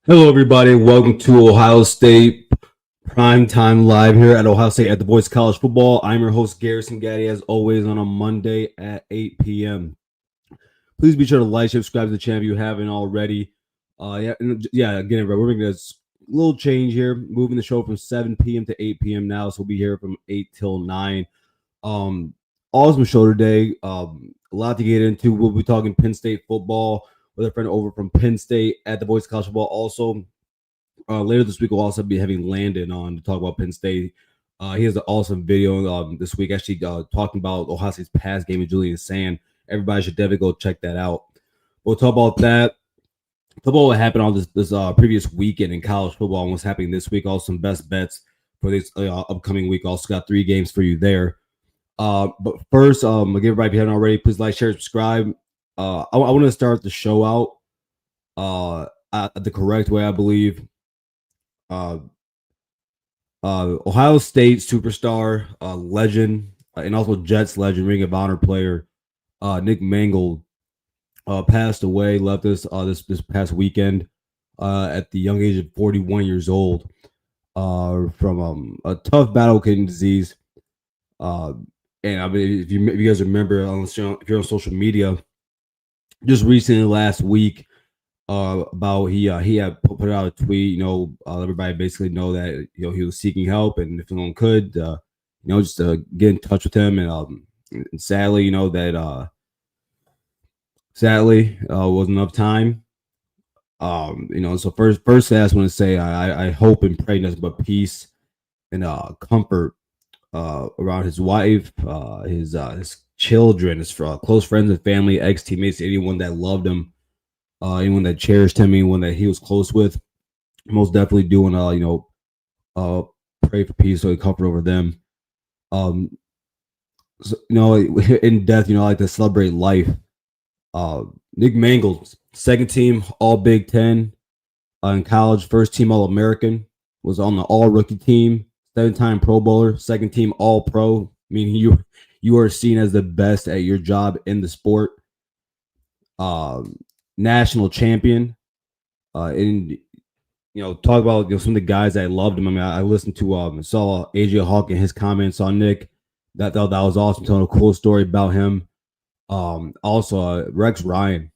Hello, everybody. Welcome to Ohio State Primetime Live here at Ohio State at the Boys College Football. I'm your host, Garrison Gaddy, as always, on a Monday at 8 p.m. Please be sure to like, subscribe to the channel if you haven't already. Again, we're making a little change here, moving the show from 7 p.m. to 8 p.m. now, so we'll be here from 8 till 9. Awesome show today. A lot to get into. We'll be talking Penn State football with a friend over from Penn State at the Boys College Football. Also, later this week, we'll also be having Landon on to talk about Penn State. He has an awesome video this week, actually talking about Ohio State's pass game with Julian Sand. Everybody should definitely go check that out. We'll talk about that. Talk about what happened on this previous weekend in college football and what's happening this week. Also, some best bets for this upcoming week. Also got 3 games for you there. But first, I'll give everybody, if you haven't already, please like, share, subscribe. I want to start the show out the correct way, I believe. Ohio State superstar, legend, and also Jets legend, Ring of Honor player, Nick Mangold, passed away. Left us this past weekend at the young age of 41 years old from a tough battle with kidney disease. And I mean, if you guys remember, if you're on social media, just recently last week, about he had put out a tweet. Everybody basically know that he was seeking help, and if anyone could, just get in touch with him. And sadly, wasn't enough time. So first, I just want to say I hope and pray nothing but peace and comfort around his wife, his children, his close friends and family, ex teammates, anyone that loved him, anyone that cherished him, anyone that he was close with. Most definitely doing pray for peace, so comfort over them. In death, I like to celebrate life. Nick Mangold, second team All Big Ten in college, first team All American, was on the All Rookie team, 7-time Pro Bowler, second team All Pro, meaning you are seen as the best at your job in the sport. National champion, and talk about some of the guys that loved him. I mean, I listened to saw AJ Hawk and his comments on Nick. That was awesome, telling a cool story about him. Also Rex Ryan.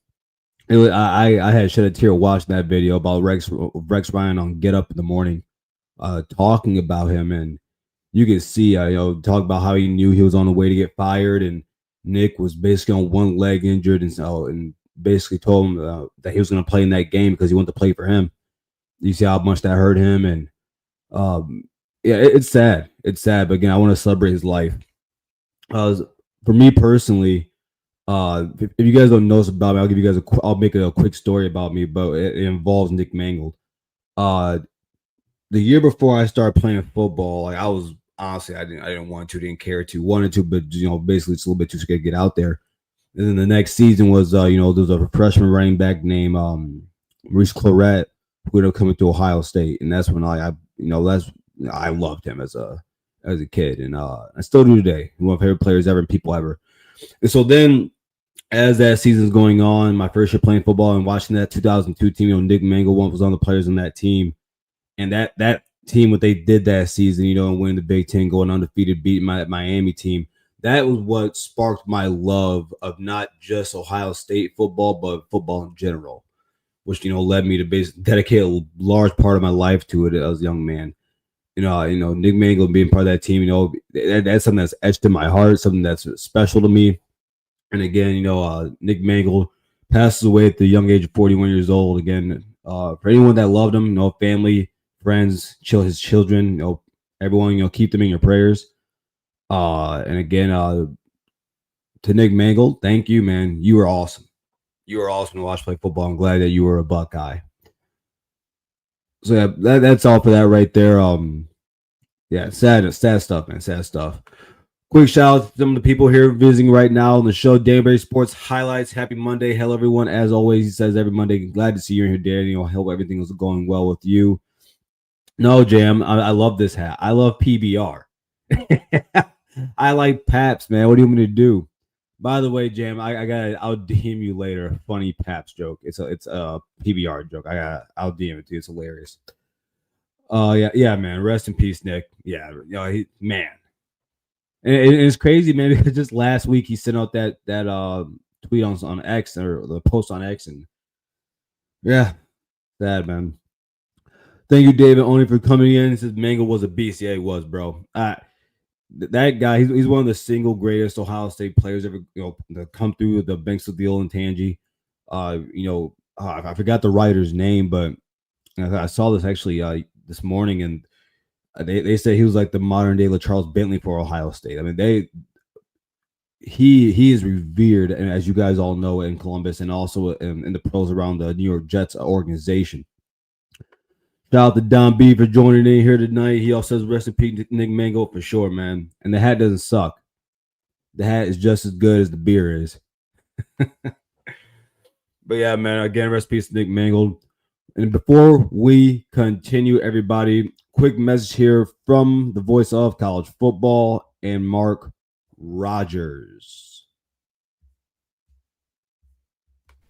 I had shed a tear watching that video about Rex Ryan on Get Up in the Morning, talking about him, and you can see talk about how he knew he was on the way to get fired, and Nick was basically on one leg injured, and basically told him that he was going to play in that game because he wanted to play for him. You see how much that hurt him, and it's sad. It's sad, but again, I want to celebrate his life. For me personally, if you guys don't know about me, I'll give you guys I'll make a quick story about me, but it involves Nick Mangold. The year before I started playing football, like I was honestly, I didn't want to, didn't care to, wanted to, but basically it's a little bit too scared to get out there. And then the next season was, there was a freshman running back named Maurice Claret who ended up coming to Ohio State, and that's when I loved him as a kid, and I still do today. One of my favorite players ever and people ever. And so then, as that season's going on, my first year playing football and watching that 2002 team, Nick Mangold was on the players on that team, and that team, what they did that season, and winning the Big Ten, going undefeated, beating my Miami team. That was what sparked my love of not just Ohio State football, but football in general, which led me to basically dedicate a large part of my life to it as a young man. Nick Mangold being part of that team, that's something that's etched in my heart, something that's special to me. And again, Nick Mangold passes away at the young age of 41 years old. Again, for anyone that loved him, family, friends, his children, everyone, keep them in your prayers. And again, to Nick Mangold, thank you, man. You were awesome. You were awesome to watch play football. I'm glad that you were a Buckeye. So yeah, that's all for that right there. Yeah, sad stuff, man. Sad stuff. Quick shout out to some of the people here visiting right now on the show. Danbury Sports Highlights. Happy Monday. Hello, everyone. As always, he says every Monday, glad to see you here, Dan. I hope everything is going well with you. No, Jam, I love this hat. I love PBR. I like Paps, man. What do you want me to do? By the way, Jam, I'll DM you later. Funny Paps joke. It's a PBR joke. I'll DM it to you. It's hilarious. Yeah, man. Rest in peace, Nick. Yeah, man. And it's crazy, man, because just last week he sent out that tweet on X, or the post on X, and yeah, sad, man. Thank you, David, only for coming in. He says Mangold was a beast. Yeah, he was, bro. That guy, he's one of the single greatest Ohio State players ever, to come through the Banks of Deal and Tangi. I forgot the writer's name, but I saw this actually this morning, and they say he was like the modern day LaCharles Bentley for Ohio State. I mean, he is revered, and as you guys all know, in Columbus, and also in the pros around the New York Jets organization. Shout out to Don B for joining in here tonight. He also says rest in peace, Nick Mangold, for sure, man. And the hat doesn't suck. The hat is just as good as the beer is. But yeah, man, again, rest in peace, Nick Mangold. And before we continue, everybody, quick message here from the voice of college football and Mark Rogers.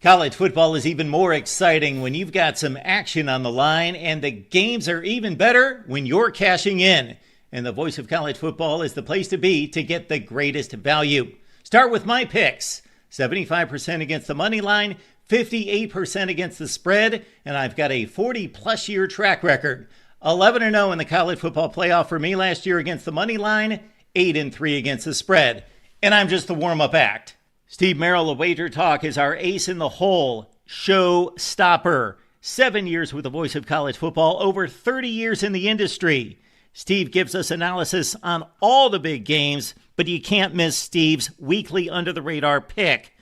College football is even more exciting when you've got some action on the line, and the games are even better when you're cashing in. And the voice of college football is the place to be to get the greatest value. Start with my picks. 75% against the money line, 58% against the spread, and I've got a 40-plus year track record. 11-0 in the college football playoff for me last year against the money line, 8-3 against the spread. And I'm just the warm-up act. Steve Merrill of Wager Talk is our ace in the hole, show stopper. 7 years with the voice of college football, over 30 years in the industry. Steve gives us analysis on all the big games, but you can't miss Steve's weekly under-the-radar pick.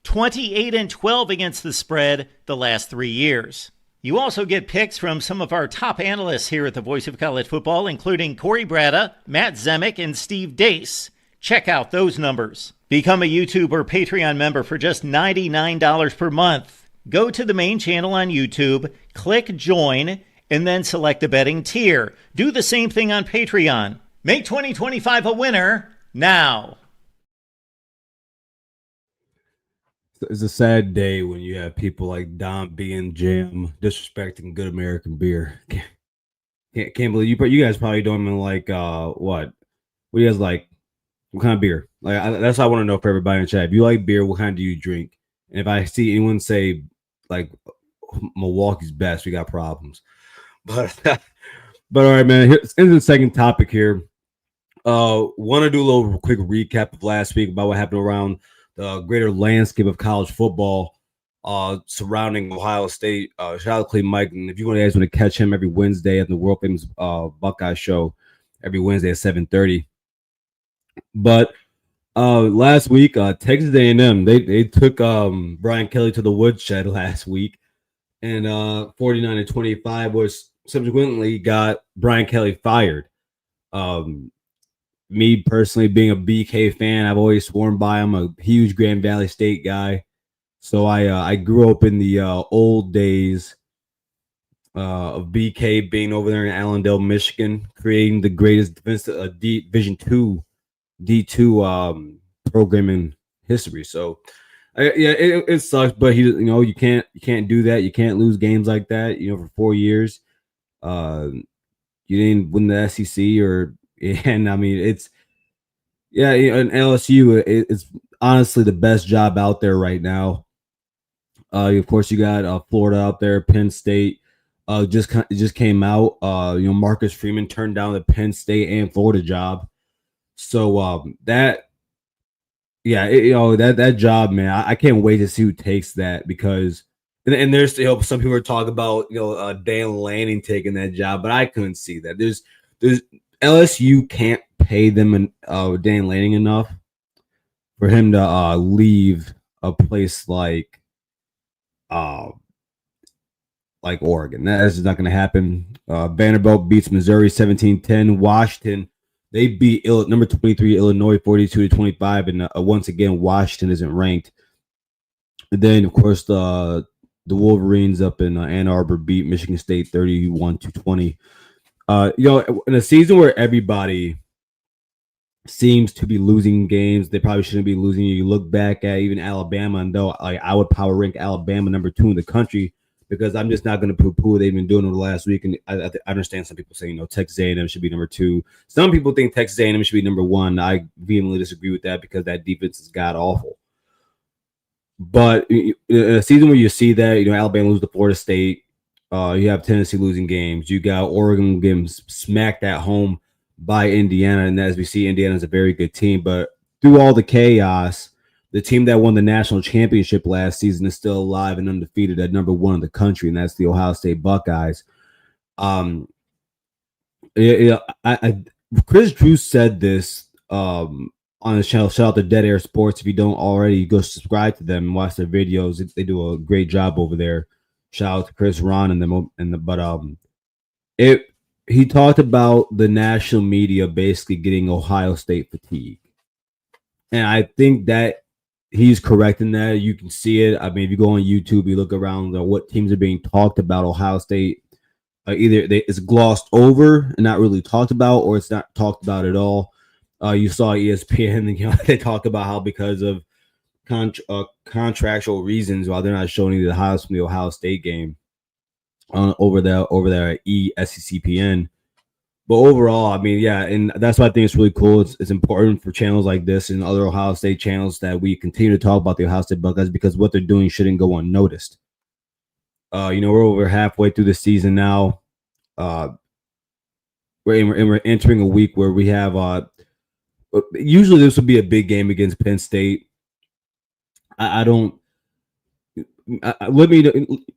28-12 against the spread the last 3 years. You also get picks from some of our top analysts here at the Voice of College Football, including Corey Bratta, Matt Zemek, and Steve Dace. Check out those numbers. Become a YouTube or Patreon member for just $99 per month. Go to the main channel on YouTube, click join, and then select the betting tier. Do the same thing on Patreon. Make 2025 a winner now. It's a sad day when you have people like Don B and Jam disrespecting good American beer. Can't believe you guys probably don't even like what do you guys like? What kind of beer? That's what I want to know for everybody in the chat. If you like beer, what kind do you drink? And if I see anyone say like Milwaukee's best, we got problems. But all right, man. Here's the second topic here. Want to do a little quick recap of last week about what happened around the greater landscape of college football surrounding Ohio State. Shout out to Clay Mike. And if you guys want to catch him every Wednesday at the world famous Buckeye show, every Wednesday at 7:30. But last week, Texas A&M, they took Brian Kelly to the woodshed last week, and 49-25 was subsequently got Brian Kelly fired. Me personally, being a BK fan, I've always sworn by him. A huge Grand Valley State guy, so I grew up in the old days of BK being over there in Allendale, Michigan, creating the greatest Division II D2 program in history. So it sucks, but you can't do that. You can't lose games like that. For 4 years, you didn't win the SEC and I mean it's and LSU it's honestly the best job out there right now. Of course you got Florida out there, Penn State. Just came out. Marcus Freeman turned down the Penn State and Florida job. So that job, man, I can't wait to see who takes that, because and there's some people are talking about Dan Lanning taking that job, but I couldn't see that. There's LSU can't pay them Dan Lanning enough for him to leave a place like Oregon. That's not going to happen. Vanderbilt beats Missouri 17-10. Washington, they beat number 23 Illinois 42-25, and once again Washington isn't ranked. And then of course the Wolverines up in Ann Arbor beat Michigan State 31-20. In a season where everybody seems to be losing games they probably shouldn't be losing. You look back at even Alabama, and though I would power rank Alabama number 2 in the country because I'm just not going to poo-poo what they've been doing over the last week. And I understand some people saying, Texas A&M should be number 2. Some people think Texas A&M should be number 1. I vehemently disagree with that because that defense is god awful. But in a season where you see that, Alabama lose to Florida State, you have Tennessee losing games, you got Oregon getting smacked at home by Indiana, and as we see, Indiana is a very good team. But through all the chaos, the team that won the national championship last season is still alive and undefeated at number 1 in the country, and that's the Ohio State Buckeyes. Chris Drew said this on his channel. Shout out to Dead Air Sports. If you don't already, go subscribe to them and watch their videos. They do a great job over there. Shout out to Chris Ron and them. He talked about the national media basically getting Ohio State fatigue, and I think that he's correct in that. You can see it. I mean, if you go on YouTube, you look around what teams are being talked about. Ohio State, either it's glossed over and not really talked about, or it's not talked about at all. You saw ESPN, they talk about how because of contractual reasons, while they're not showing the highlights from the Ohio State game over there at ESCPN. But overall, I mean, yeah, and that's why I think it's really cool. It's important for channels like this and other Ohio State channels that we continue to talk about the Ohio State Buckeyes because what they're doing shouldn't go unnoticed. We're over halfway through the season now. We're entering a week where we have usually this would be a big game against Penn State. Let me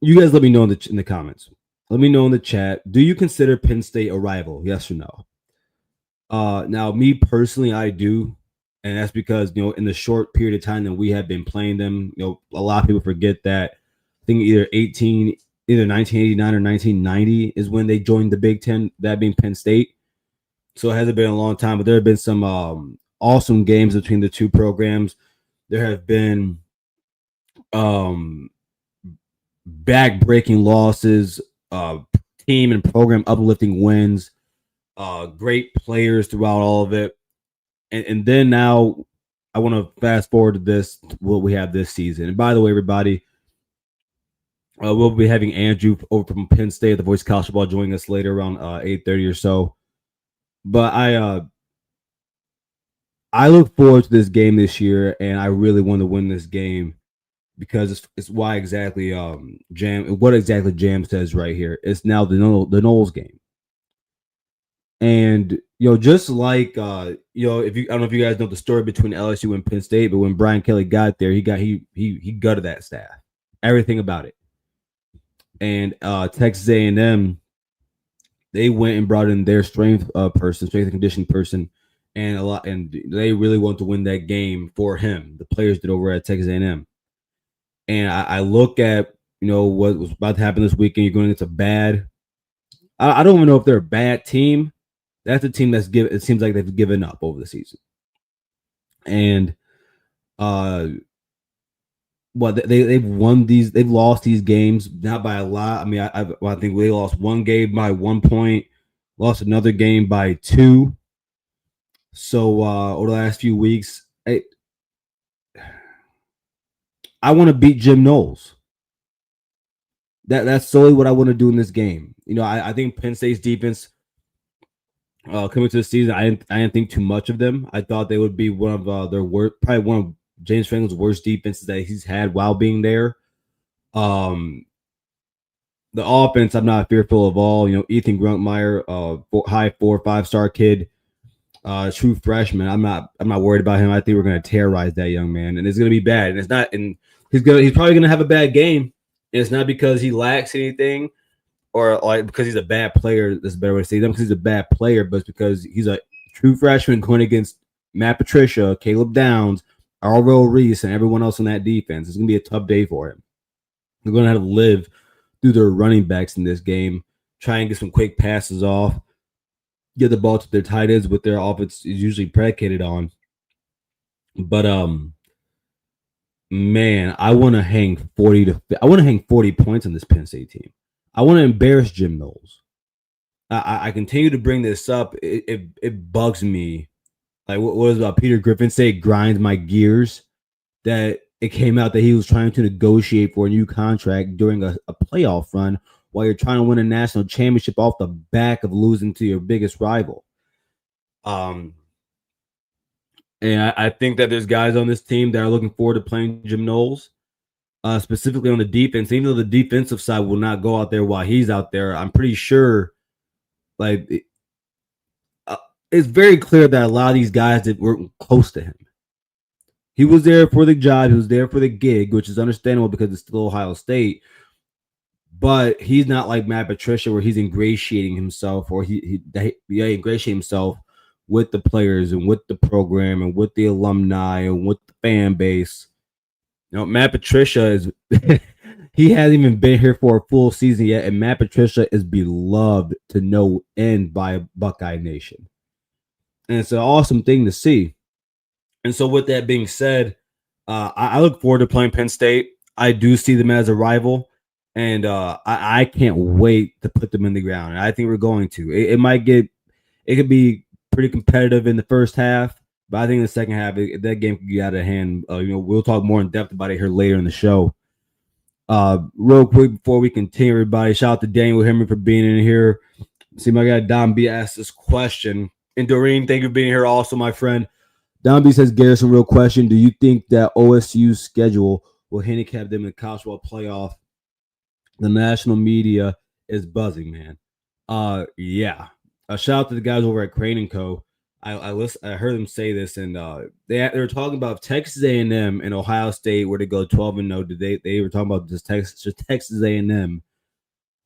you guys let me know in the comments. Let me know in the chat. Do you consider Penn State a rival? Yes or no? Now, me personally, I do, and that's because in the short period of time that we have been playing them, a lot of people forget that I think either 1989 or 1990 is when they joined the Big Ten. That being Penn State. So it hasn't been a long time, but there have been some awesome games between the two programs. There have been back-breaking losses, team and program uplifting wins, great players throughout all of it. And then now I want to fast forward to this, what we have this season. And by the way, everybody, we'll be having Andrew over from Penn State, the Voice of College Football, joining us later around 8:30 or so. But I look forward to this game this year, and I really want to win this game because it's why exactly Jam says right here. It's now the Knowles game, and just like I don't know if you guys know the story between LSU and Penn State, but when Brian Kelly got there, he gutted that staff, everything about it, and Texas A&M. They went and brought in their strength and conditioning person, and they really want to win that game for him. The players did over at Texas A&M, and I look at what was about to happen this weekend. You're going against a bad. I don't even know if they're a bad team. That's a team that's it seems like they've given up over the season, and they've lost these games not by a lot. I mean, I think they lost one game by 1 point, lost another game by 2. So over the last few weeks, I want to beat Jim Knowles. That's solely what I want to do in this game. I think Penn State's defense coming to the season, I didn't think too much of them. I thought they would be one of their worst, probably one of James Franklin's worst defenses that he's had while being there. The offense, I'm not fearful of all. Ethan Gruntmeyer, high 4 5-star kid, true freshman. I'm not worried about him. I think we're going to terrorize that young man, and it's going to be bad. And it's not. And he's probably going to have a bad game. And it's not because he lacks anything, or like because he's a bad player. That's a better way to say it. Not because he's a bad player, but it's because he's a true freshman going against Matt Patricia, Caleb Downs, Arvell Reese, and everyone else on that defense. It's going to be a tough day for him. They're going to have to live through their running backs in this game, try and get some quick passes off, get the ball to their tight ends, what their offense is usually predicated on. But man, I want to hang 40 points on this Penn State team. I want to embarrass Jim Knowles. I continue to bring this up. It bugs me Like what was Peter Griffin say? Grinds my gears. That it came out that he was trying to negotiate for a new contract during a playoff run while you're trying to win a national championship off the back of losing to your biggest rival. And I think that there's guys on this team that are looking forward to playing Jim Knowles, specifically on the defense. Even though the defensive side will not go out there while he's out there, I'm pretty sure, like, it's very clear that a lot of these guys that weren't close to him. He was there for the job. He was there for the gig, which is understandable because it's still Ohio State. But he's not like Matt Patricia, where he's ingratiating himself, or he ingratiating himself with the players and with the program and with the alumni and with the fan base. You know, Matt Patricia is he hasn't even been here for a full season yet, and Matt Patricia is beloved to no end by Buckeye Nation. And it's an awesome thing to see. And so with that being said, I look forward to playing Penn State. I do see them as a rival, and I can't wait to put them in the ground. And I think we're going to. It could be pretty competitive in the first half, but I think in the second half, that game could get out of hand. We'll talk more in depth about it here later in the show. Real quick before we continue, everybody, shout out to Daniel Henry for being in here. See my guy Don B asked this question. And Doreen, thank you for being here also, my friend. Don B says, Garrison, real question. Do you think that OSU's schedule will handicap them in the college football playoff? The national media is buzzing, man. Yeah. Shout out to the guys over at Crane & Co. I heard them say this, and they were talking about Texas A&M and Ohio State, where they go 12-0. They were talking about just Texas A&M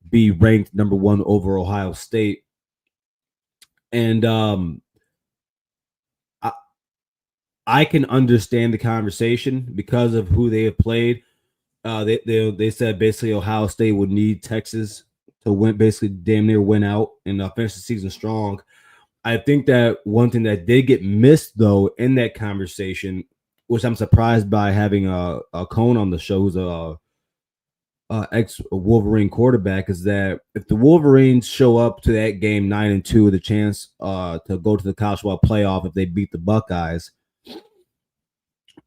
be ranked number 1 over Ohio State. And I can understand the conversation because of who they have played. They said basically Ohio State would need Texas to win, basically damn near win out and finish the season strong. I think that one thing that did get missed though in that conversation, which I'm surprised by having a Cone on the show, who's a ex-Wolverine quarterback, is that if the Wolverines show up to that game 9-2 with a chance to go to the college football playoff if they beat the Buckeyes,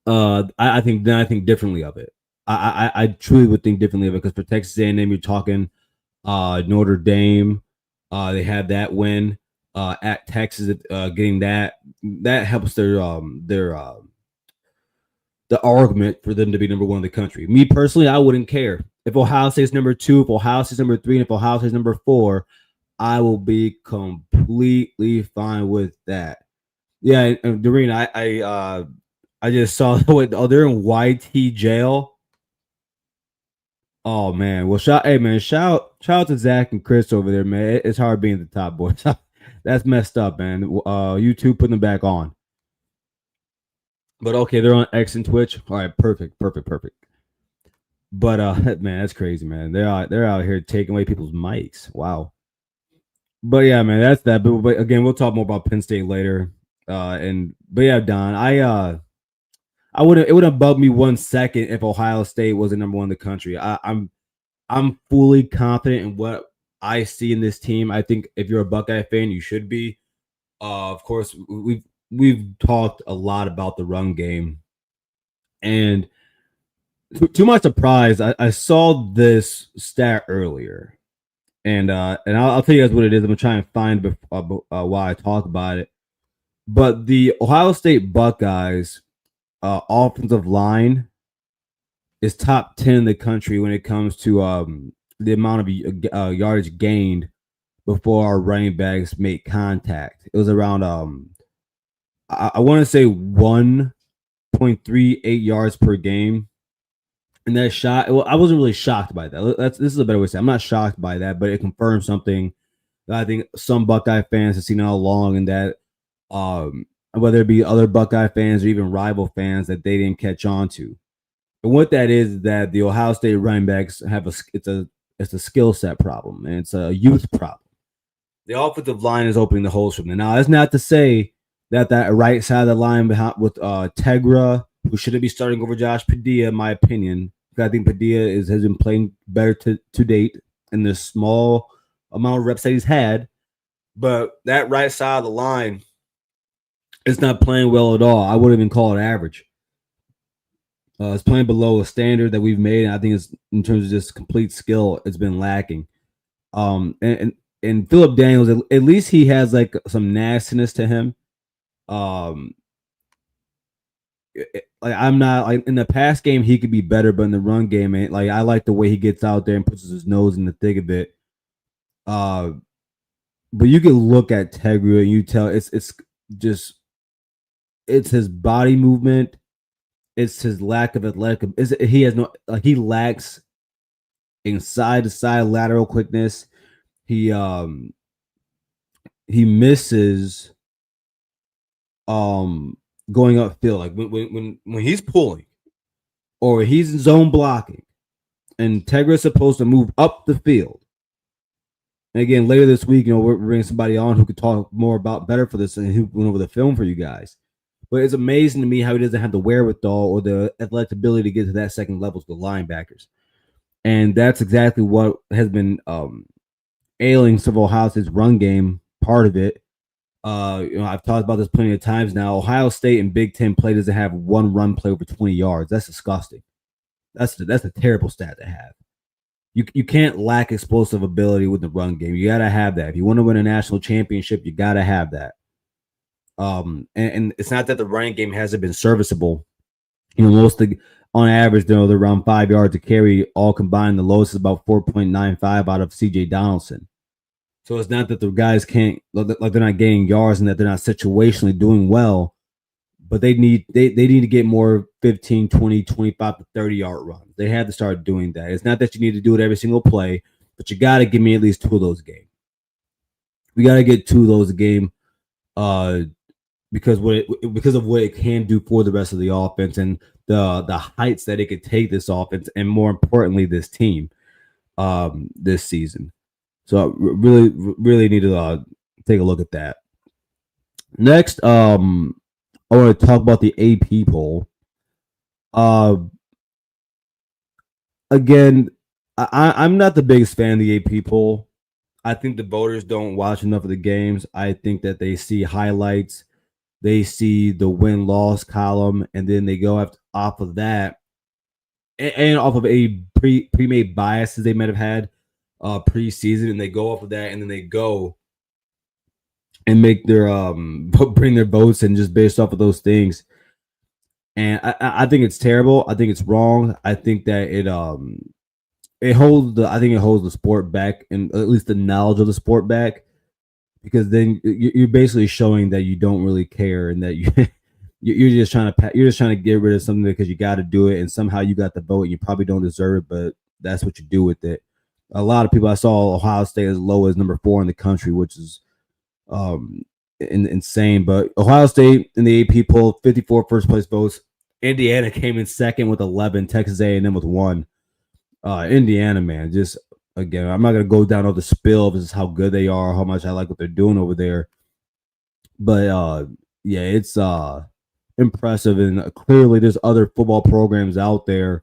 I think differently of it. I truly would think differently of it, because for Texas A&M, you're talking Notre Dame. They had that win at Texas. Getting that helps the argument for them to be number 1 in the country. Me personally, I wouldn't care if Ohio State's number 2, if Ohio State's number 3, and if Ohio State's number 4. I will be completely fine with that. Yeah, and Doreen, I just saw they're in YT jail. Oh man, well shout out to Zach and Chris over there, man. It's hard being the top boys. That's messed up, man. You two putting them back on. But okay, they're on X and Twitch. All right, perfect. But man, that's crazy, man. They're out here taking away people's mics. Wow. But yeah, man, that's that. But again, we'll talk more about Penn State later. But yeah, Don, it wouldn't bug me 1 second if Ohio State wasn't number 1 in the country. I'm fully confident in what I see in this team. I think if you're a Buckeye fan, you should be. Of course, we've talked a lot about the run game, and to my surprise, I saw this stat earlier, and I'll tell you guys what it is. I'm gonna try and find while I talk about it. But the Ohio State Buckeyes offensive line is top 10 in the country when it comes to the amount of yardage gained before our running backs make contact. It was around I want to say 1.38 yards per game. And that shot, well, I wasn't really shocked by that. This is a better way to say it. I'm not shocked by that, but it confirms something that I think some Buckeye fans have seen all along, and that whether it be other Buckeye fans or even rival fans, that they didn't catch on to. And what that is that the Ohio State running backs have it's a skill set problem, and it's a youth problem. The offensive line is opening the holes from there. Now, that's not to say that right side of the line with Tegra, who shouldn't be starting over Josh Padilla, in my opinion. I think Padilla has been playing better to date in the small amount of reps that he's had. But that right side of the line It's not playing well at all. I wouldn't even call it average. It's playing below a standard that we've made. And I think it's in terms of just complete skill, it's been lacking. And Philip Daniels, at least he has like some nastiness to him. Um, like I'm not like in the pass game he could be better, but in the run game, like I like the way he gets out there and puts his nose in the thick of it. But you can look at Tegra and you tell it's just it's his body movement, it's his lack of athletic. He has no like he lacks in side to side lateral quickness. He misses going upfield like when he's pulling or he's in zone blocking and Tegra's supposed to move up the field. And again, later this week, we're bringing somebody on who could talk more about better for this and who went over the film for you guys. But it's amazing to me how he doesn't have the wherewithal or the athletic ability to get to that second level to the linebackers. And that's exactly what has been ailing Ohio State's run game, part of it. I've talked about this plenty of times now. Ohio State in Big Ten play doesn't have one run play over 20 yards. That's disgusting. That's a terrible stat to have. You can't lack explosive ability with the run game. You got to have that. If you want to win a national championship, you got to have that. And it's not that the running game hasn't been serviceable. On average, they're around 5 yards to carry, all combined. The lowest is about 4.95 out of C.J. Donaldson. So it's not that the guys can't, like they're not getting yards and that they're not situationally doing well, but they need to get more 15, 20, 25 to 30-yard runs. They have to start doing that. It's not that you need to do it every single play, but you got to give me at least 2 of those a game. We got to get 2 of those a game because of what it can do for the rest of the offense and the heights that it could take this offense and more importantly this team this season. So I really need to take a look at that. Next, I want to talk about the AP poll. Again, I'm not the biggest fan of the AP poll. I think the voters don't watch enough of the games. I think that they see highlights, they see the win-loss column, and then they go off of that and off of a pre-made biases they might have had preseason, and they go off of that, and then they go and make their bring their votes and just based off of those things. And I think it's terrible. I think it's wrong. I think that it holds the sport back, and at least the knowledge of the sport back, because then you're basically showing that you don't really care and that you're just trying to get rid of something because you got to do it, and somehow you got the vote. And you probably don't deserve it, but that's what you do with it. A lot of people, I saw Ohio State as low as number 4 in the country, which is insane. But Ohio State in the AP poll, 54 first place votes. Indiana came in second with 11. Texas A&M with 1. Indiana, man, just again, I'm not gonna go down all the spill of just how good they are, how much I like what they're doing over there. But yeah, it's impressive, and clearly there's other football programs out there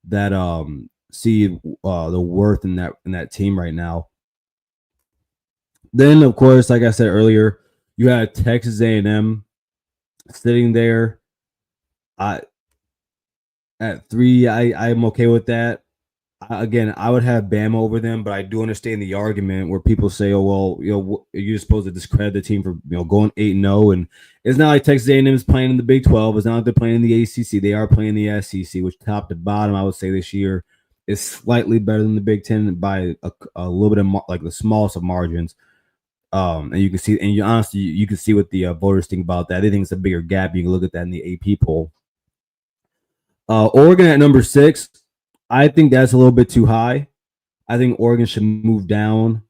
that see the worth in that team right now. Then, of course, like I said earlier, you had Texas A&M sitting there. At 3, I'm okay with that. Again, I would have Bama over them, but I do understand the argument where people say, "Oh, well, you're supposed to discredit the team for going 8-0," and it's not like Texas A&M is playing in the Big 12. It's not like they're playing in the ACC. They are playing the SEC, which top to bottom, I would say this year is slightly better than the Big Ten by a little bit of like the smallest of margins. And you can see, and honestly, you can see what the voters think about that. They think it's a bigger gap. You can look at that in the AP poll. Oregon at number 6. I think that's a little bit too high. I think Oregon should move down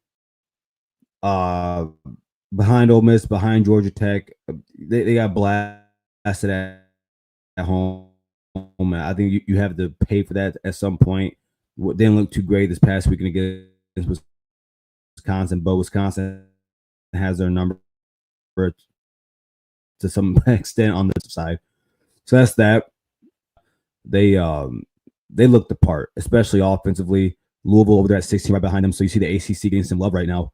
behind Ole Miss, behind Georgia Tech. They got blasted at home. I think you have to pay for that at some point. They didn't look too great this past weekend against Wisconsin, but Wisconsin has their number to some extent on this side. So that's that. They looked the part, especially offensively. Louisville over there at 16 right behind them. So you see the ACC getting some love right now.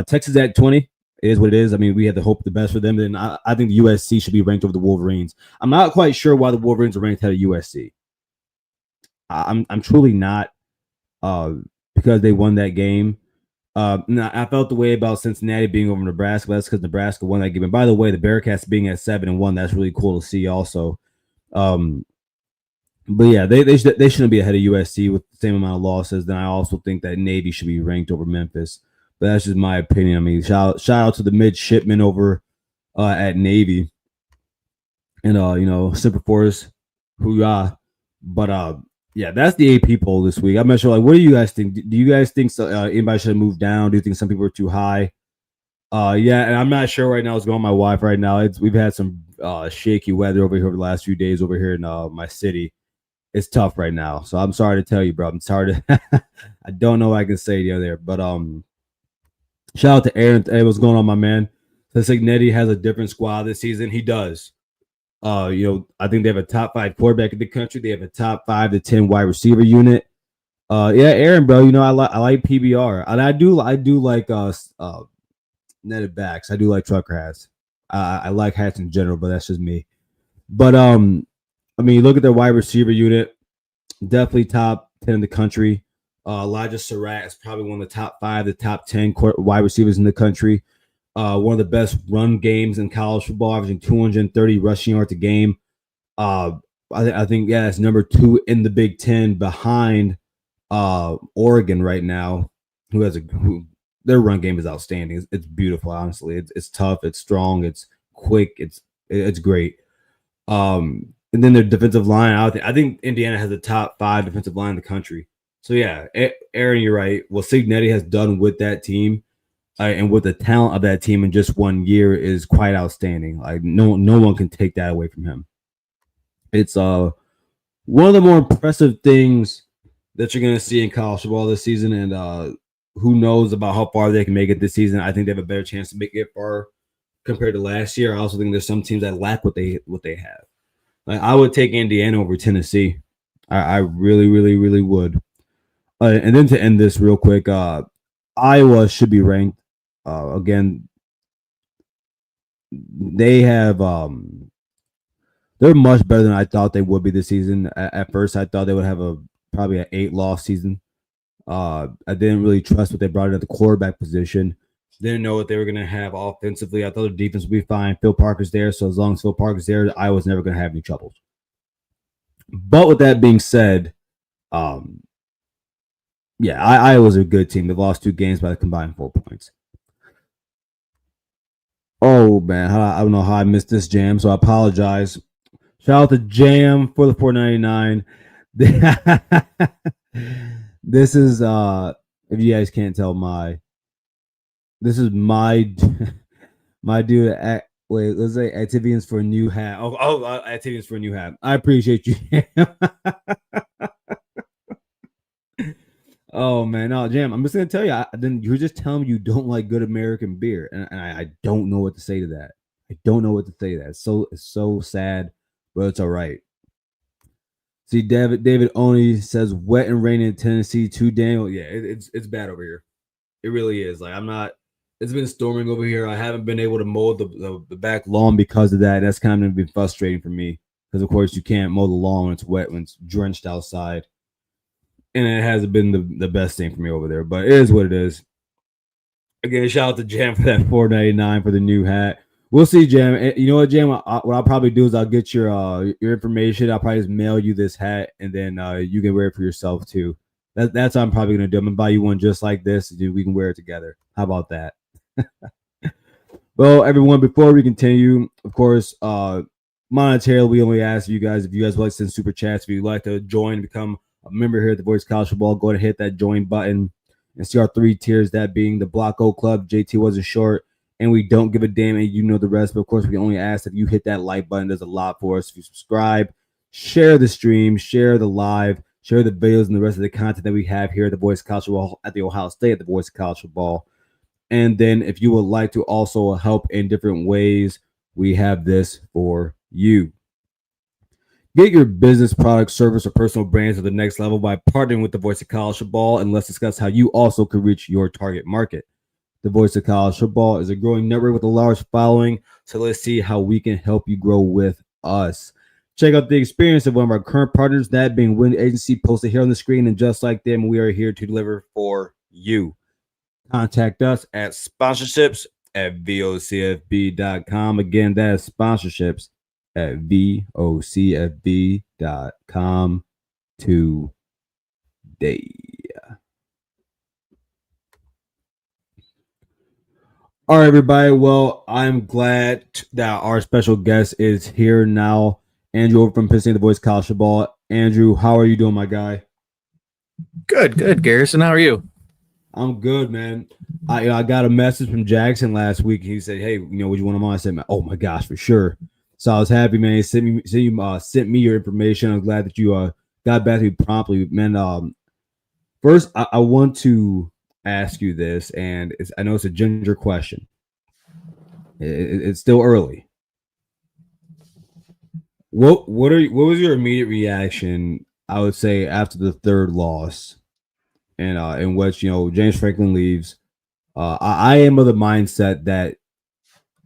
Texas at 20. It is what it is. I mean, we had to hope the best for them. Then I think the USC should be ranked over the Wolverines. I'm not quite sure why the Wolverines are ranked ahead of USC. I'm truly not, uh, because they won that game. Now, I felt the way about Cincinnati being over Nebraska. But that's because Nebraska won that game. And by the way, the Bearcats being at 7-1, that's really cool to see. Also, um, but yeah, they shouldn't be ahead of USC with the same amount of losses. Then I also think that Navy should be ranked over Memphis. But that's just my opinion. I mean, shout out to the midshipmen over at Navy and Super Force, hoorah. But yeah, that's the AP poll this week. I'm not sure. Like, what do you guys think? Do you guys think anybody should have moved down? Do you think some people are too high? Yeah, and I'm not sure right now what's going on with my wife right now. We've had some shaky weather over here over the last few days over here in my city. It's tough right now. So I'm sorry to tell you, bro. I'm sorry to I don't know what I can say to you there. But shout out to Aaron. Hey, what's going on, my man? Signetti has a different squad this season. He does. I think they have a top 5 quarterback in the country. They have a top 5 to 10 wide receiver unit. Yeah, Aaron, bro. I like PBR, and I do like netted backs. I do like trucker hats. I like hats in general, but that's just me. But I mean, look at their wide receiver unit. Definitely top 10 in the country. Elijah Surratt is probably one of the top 5, the top 10 wide receivers in the country. One of the best run games in college football, averaging 230 rushing yards a game. I think it's number 2 in the Big Ten, behind Oregon right now, who their run game is outstanding. It's beautiful, honestly. It's tough, it's strong, it's quick, it's great. And then their defensive line, I think Indiana has the top 5 defensive line in the country. So yeah, Aaron, you're right. What Signetti has done with that team and with the talent of that team in just 1 year is quite outstanding. Like no one can take that away from him. It's one of the more impressive things that you're going to see in college football this season, and who knows about how far they can make it this season. I think they have a better chance to make it far compared to last year. I also think there's some teams that lack what they have. Like, I would take Indiana over Tennessee. I really, really, really would. And then to end this real quick, Iowa should be ranked. Again, they have they're much better than I thought they would be this season. At first, I thought they would have probably an 8-loss season. I didn't really trust what they brought in at the quarterback position. Didn't know what they were going to have offensively. I thought the defense would be fine. Phil Parker's there, so as long as Phil Parker's there, Iowa's never going to have any troubles. But with that being said, yeah, Iowa's a good team. They've lost 2 games by a combined 4 points. Oh man, I don't know how I missed this, Jam, so I apologize. Shout out to Jam for the $4.99. This is if you guys can't tell, this is my my dude. Wait, let's say Activians for a new hat. Activians for a new hat. I appreciate you. Oh man, no, Jam. I'm just gonna tell you. Then you're just telling me you don't like good American beer, and I don't know what to say to that. I don't know what to say to that. It's so sad, but it's all right. See, David Oni says wet and rainy in Tennessee. Too Daniel. Yeah, it's bad over here. It really is. Like, I'm not. It's been storming over here. I haven't been able to mow the back lawn because of that. That's kind of been frustrating for me because, of course, you can't mow the lawn when it's wet, when it's drenched outside. And it hasn't been the best thing for me over there, but it is what it is. Again, shout out to Jam for that $4.99 for the new hat. We'll see, Jam. You know what, Jam? What I'll probably do is I'll get your information. I'll probably just mail you this hat, and then you can wear it for yourself too. That's what I'm probably gonna do. I'm gonna buy you one just like this, and we can wear it together. How about that? Well, everyone, before we continue, of course, monetarily, we only ask you guys if you guys would like to send super chats, if you'd like to join, become a member here at the Voice of College Football, go ahead and hit that join button and see our 3 tiers, that being the Block O Club, JT wasn't short, and we don't give a damn, and you know the rest. But of course, we only ask that you hit that like button. There's a lot for us. If you subscribe, share the stream, share the live, share the videos and the rest of the content that we have here at the Voice of College Football, at the Ohio State, at the Voice of College Football. And then if you would like to also help in different ways, we have this for you. Get your business, product, service, or personal brands to the next level by partnering with the Voice of College Football, and let's discuss how you also can reach your target market. the voice of college football, is a growing network with a large following. So let's see how we can help you grow with us. Check out the experience of one of our current partners, that being Win Agency, posted here on the screen. And just like them, we are here to deliver for you. Contact us at sponsorships at vocfb.com. Again, that is sponsorships at vocfb.com today. All right, everybody. Well, I'm glad that our special guest is here now. Andrew over from Penn State, the voice of college football. Andrew, how are you doing, my guy? Good, Garrison. How are you? I'm good, man. I got a message from Jackson last week. He said, "Hey, would you want him on?" I said, "Oh my gosh, for sure." So I was happy, man. He sent me your information. I'm glad that you got back to me promptly, man. First, I want to ask you this, and I know it's a ginger question. It's still early. What was your immediate reaction? I would say after the third loss, and in which James Franklin leaves. I am of the mindset that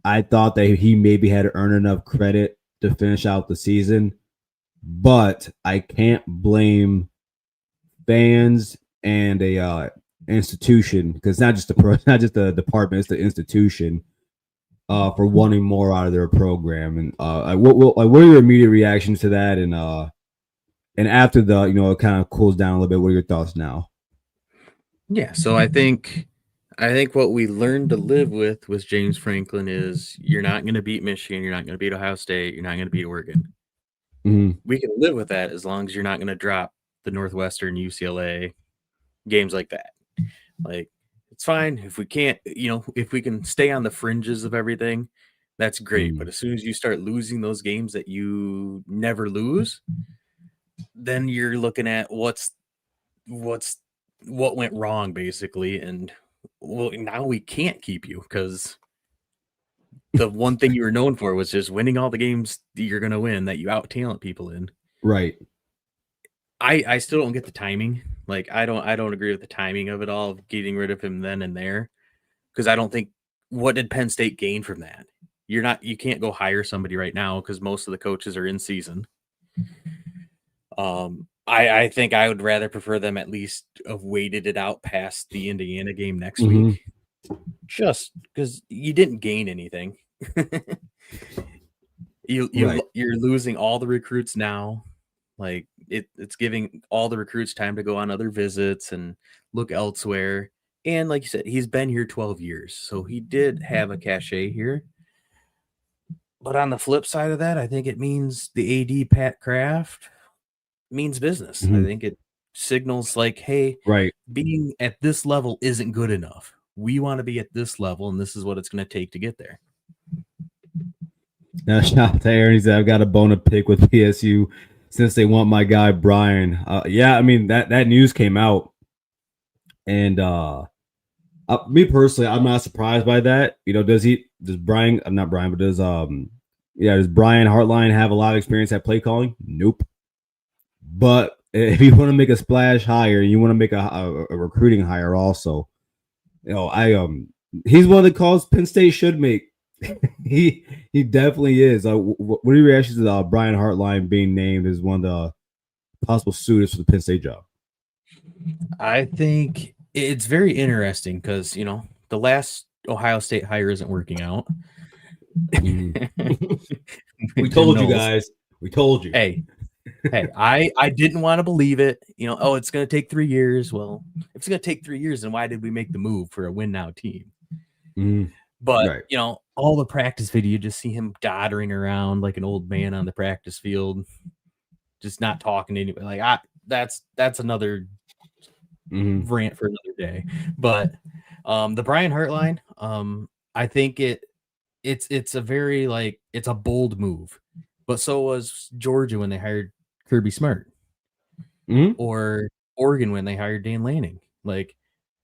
I thought that he maybe had to earn enough credit to finish out the season, but I can't blame fans and a institution, because not just the department, it's the institution, for wanting more out of their program. And what are your immediate reactions to that? And after the it kind of cools down a little bit, what are your thoughts now? Yeah, so I think what we learned to live with James Franklin is you're not going to beat Michigan, you're not going to beat Ohio State, you're not going to beat Oregon. Mm-hmm. We can live with that as long as you're not going to drop the Northwestern, UCLA games like that. Like, it's fine if we can't, if we can stay on the fringes of everything, that's great. Mm-hmm. But as soon as you start losing those games that you never lose, then you're looking at what went wrong, basically. And well, now we can't keep you because the one thing you were known for was just winning all the games that you're going to win, that you out talent people in. Right. I still don't get the timing. Like, I don't agree with the timing of it all, of getting rid of him then and there, because I don't think, what did Penn State gain from that? You can't go hire somebody right now because most of the coaches are in season. I think I would rather prefer them at least have waited it out past the Indiana game next week, just because you didn't gain anything. You're losing all the recruits now. Like, it's giving all the recruits time to go on other visits and look elsewhere. And like you said, he's been here 12 years, so he did have a cachet here. But on the flip side of that, I think it means the AD Pat Kraft means business. Mm-hmm. I think it signals like, hey, right, being at this level isn't good enough. We want to be at this level, and this is what it's going to take to get there. Now, shout out to Aaron. He said, "I've got a bone to pick with PSU since they want my guy Brian." Yeah, I mean that news came out, and me personally, I'm not surprised by that. Does Brian? I'm not Brian, but does Brian Hartline have a lot of experience at play calling? Nope. But if you want to make a splash hire, you want to make a recruiting hire also. He's one of the calls Penn State should make. he definitely is. What are your reactions to Brian Hartline being named as one of the possible suitors for the Penn State job? I think it's very interesting because the last Ohio State hire isn't working out. We told you guys. We told you. Hey, I didn't want to believe it. It's going to take 3 years. Well, if it's going to take 3 years, then why did we make the move for a win now team? But right. All the practice video, you just see him doddering around like an old man on the practice field, just not talking to anybody. Like, that's another rant for another day. But the Brian Hartline, I think it's a very it's a bold move. But so was Georgia when they hired Kirby Smart, or Oregon when they hired Dan Lanning. Like,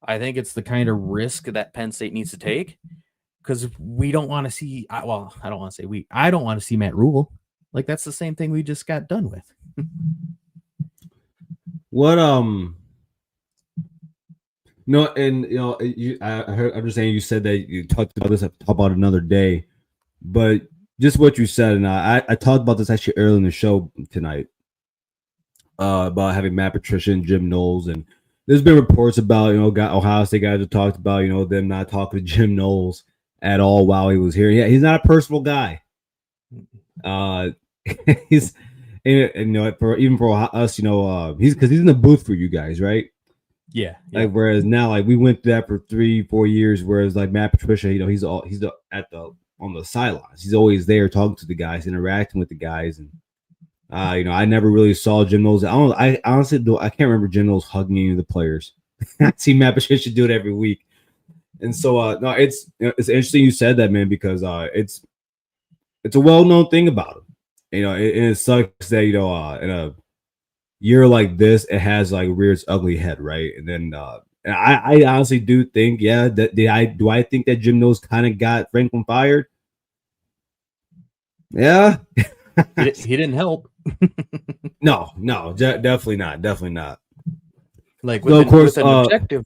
I think it's the kind of risk that Penn State needs to take, because we don't want to see. I don't want to say we. I don't want to see Matt Rule. Like, that's the same thing we just got done with. What No, and I heard. I'm just saying you said that you talked about this. I'll talk about it another day, but just what you said, and I talked about this actually earlier in the show tonight about having Matt Patricia and Jim Knowles, and there's been reports about Ohio State guys have talked about them not talking to Jim Knowles at all while he was here. Yeah, he's not a personal guy. He's for us, he's because he's in the booth for you guys, right? Yeah. Like whereas now, like we went through that for 3-4 years. Whereas like Matt Patricia, he's on the sidelines. He's always there talking to the guys, interacting with the guys, and I never really saw Jim Knowles. I honestly I can't remember Jim Knowles hugging any of the players. I see Matt Patricia do it every week, and so no, it's interesting you said that, man, because it's a well known thing about him. It sucks that in a year like this, it has like reared its ugly head, right? And then and I honestly do think, do I think that Jim Knowles kind of got Franklin fired? Yeah. He didn't help. No, definitely not. Like with the objective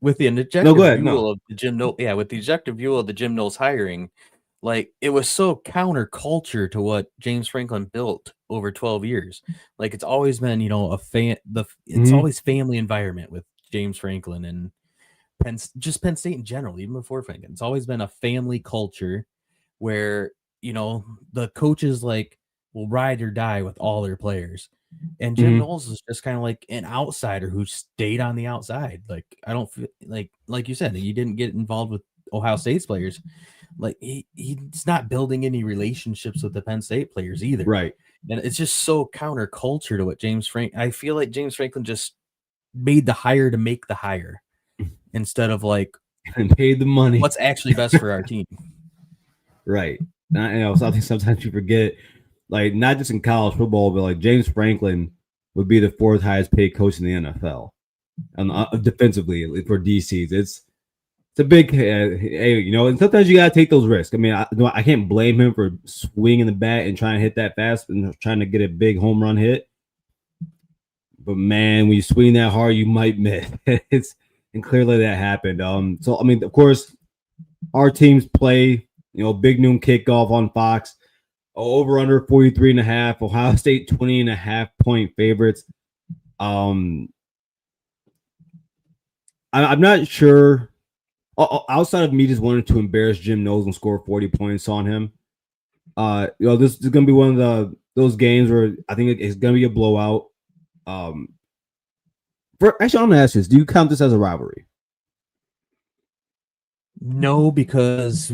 view of the Jim Knowles, with the objective view of the Jim Knowles hiring, like it was so counterculture to what James Franklin built over 12 years. Like it's always been, it's always family environment with James Franklin and Penn State in general, even before Franklin. It's always been a family culture where, the coaches will ride or die with all their players. And Jim Knowles is just kind of like an outsider who stayed on the outside. Like I don't feel like you said, he didn't get involved with Ohio State's players. Like he's not building any relationships with the Penn State players either. Right. And it's just so counterculture to what I feel like James Franklin just made the hire to make the hire instead of and paid the money. What's actually best for our team. Right. Sometimes you forget, like not just in college football, but like James Franklin would be the 4th highest paid coach in the NFL, defensively for DCs. It's a big, and sometimes you gotta take those risks. I mean, I can't blame him for swinging the bat and trying to hit that fast and trying to get a big home run hit. But man, when you swing that hard, you might miss. And clearly that happened. So I mean, of course, our teams play. Big noon kickoff on Fox. Over under 43.5. Ohio State 20.5 point favorites. I'm not sure. Outside of me just wanting to embarrass Jim Knowles and score 40 points on him, this is gonna be one of those games where I think it's gonna be a blowout. I'm gonna ask this: do you count this as a rivalry? No, because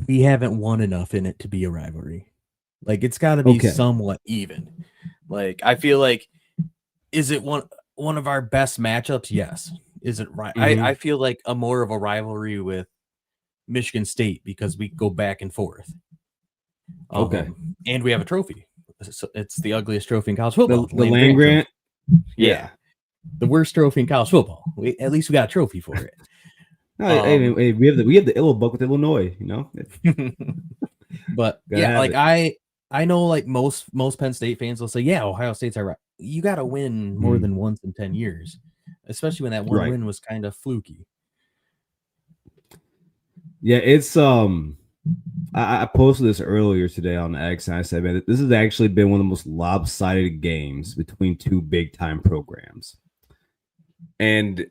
we haven't won enough in it to be a rivalry. Like it's got to be somewhat even. Like I feel like, is it one of our best matchups? Yes. Is it right? I feel like a more of a rivalry with Michigan State because we go back and forth. And we have a trophy. So it's the ugliest trophy in college football. The land grant. Yeah. The worst trophy in college football. At least we got a trophy for it. No, we have the Illo book with Illinois, But I know like most Penn State fans will say, Ohio State's our right. You got to win more than once in 10 years, especially when that one win was kind of fluky. Yeah, it's I posted this earlier today on X, and I said, man, this has actually been one of the most lopsided games between two big time programs, and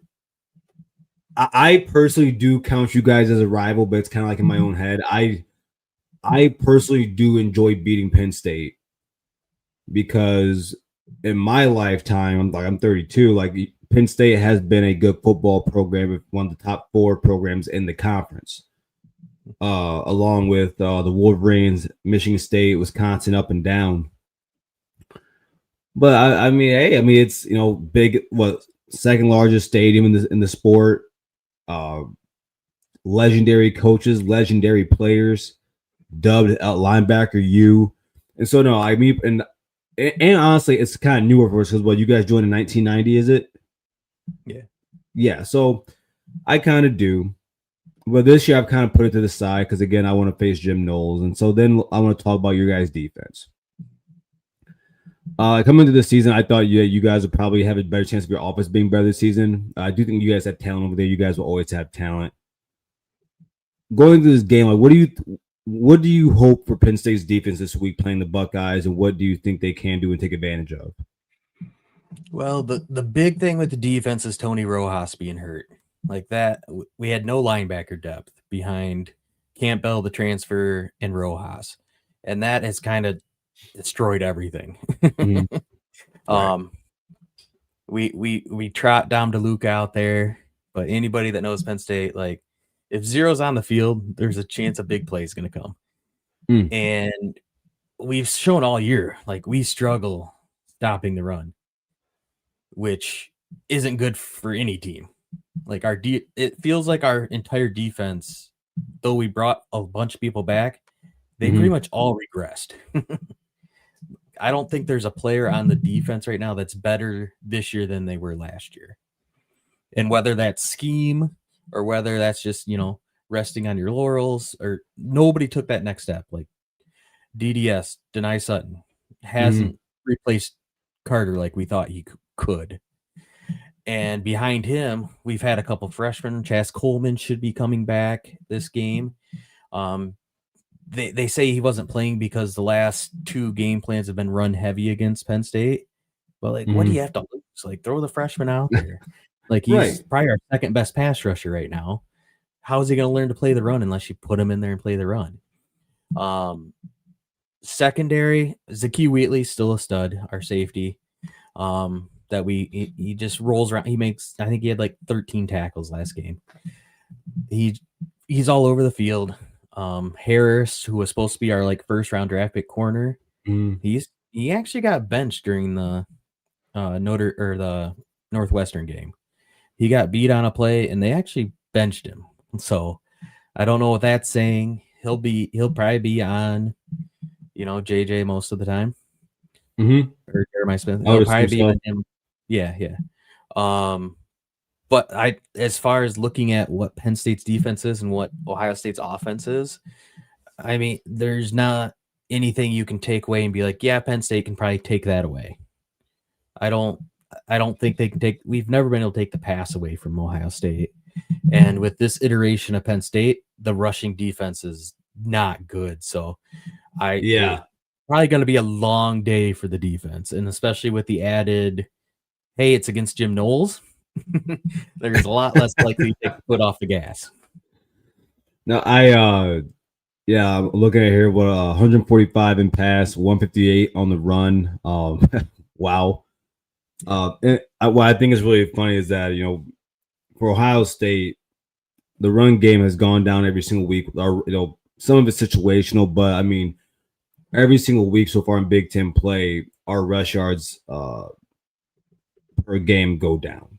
I personally do count you guys as a rival, but it's kind of like in my own head. I personally do enjoy beating Penn State because in my lifetime, I'm 32, like Penn State has been a good football program, one of the top 4 programs in the conference, along with the Wolverines, Michigan State, Wisconsin, up and down. But I mean, it's big, second largest stadium in the sport. Legendary coaches, legendary players, dubbed linebacker U. And so no, I mean, and honestly, it's kind of newer for us because you guys joined in 1990, is it? Yeah. So I kind of do, but this year I've kind of put it to the side because again, I want to face Jim Knowles, and so then I want to talk about your guys' defense. Coming into this season, I thought you guys would probably have a better chance of your offense being better this season. I do think you guys have talent over there. You guys will always have talent. Going into this game, like what do you hope for Penn State's defense this week playing the Buckeyes, and what do you think they can do and take advantage of? Well, the big thing with the defense is Tony Rojas being hurt. Like that, we had no linebacker depth behind Campbell, the transfer, and Rojas, and that has kind of destroyed everything. Right. We trot Dom DeLuca out there, but anybody that knows Penn State, like if Zero's on the field, there's a chance a big play is going to come. And we've shown all year, like we struggle stopping the run, which isn't good for any team. Like it feels like our entire defense, though we brought a bunch of people back, they pretty much all regressed. I don't think there's a player on the defense right now that's better this year than they were last year. And whether that's scheme or whether that's just, resting on your laurels, or nobody took that next step. Like DDS, Denai Sutton, hasn't replaced Carter like we thought he could. And behind him, we've had a couple freshmen. Chas Coleman should be coming back this game. They say he wasn't playing because the last 2 game plans have been run heavy against Penn State. But like, what do you have to lose? Like, throw the freshman out there. Like, he's probably our second best pass rusher right now. How is he going to learn to play the run unless you put him in there and play the run? Secondary, Zakee Wheatley still a stud, our safety. That he just rolls around. I think he had like 13 tackles last game. He's all over the field. Harris, who was supposed to be our like first round draft pick corner, he actually got benched during the the Northwestern game. He got beat on a play and they actually benched him. So I don't know what that's saying. He'll probably be on, JJ most of the time. Or Jeremiah Smith. He'll probably be on him. Yeah. But as far as looking at what Penn State's defense is and what Ohio State's offense is, I mean, there's not anything you can take away and be like, yeah, Penn State can probably take that away. I don't think they can we've never been able to take the pass away from Ohio State. And with this iteration of Penn State, the rushing defense is not good. So it's probably going to be a long day for the defense. And especially with the added, hey, it's against Jim Knowles. There's a lot less likely to take the foot off the gas. Now, I'm looking at here, 145 in pass, 158 on the run. Wow. What I think is really funny is that, for Ohio State, the run game has gone down every single week. Some of it's situational, but I mean, every single week so far in Big Ten play, our rush yards per game go down.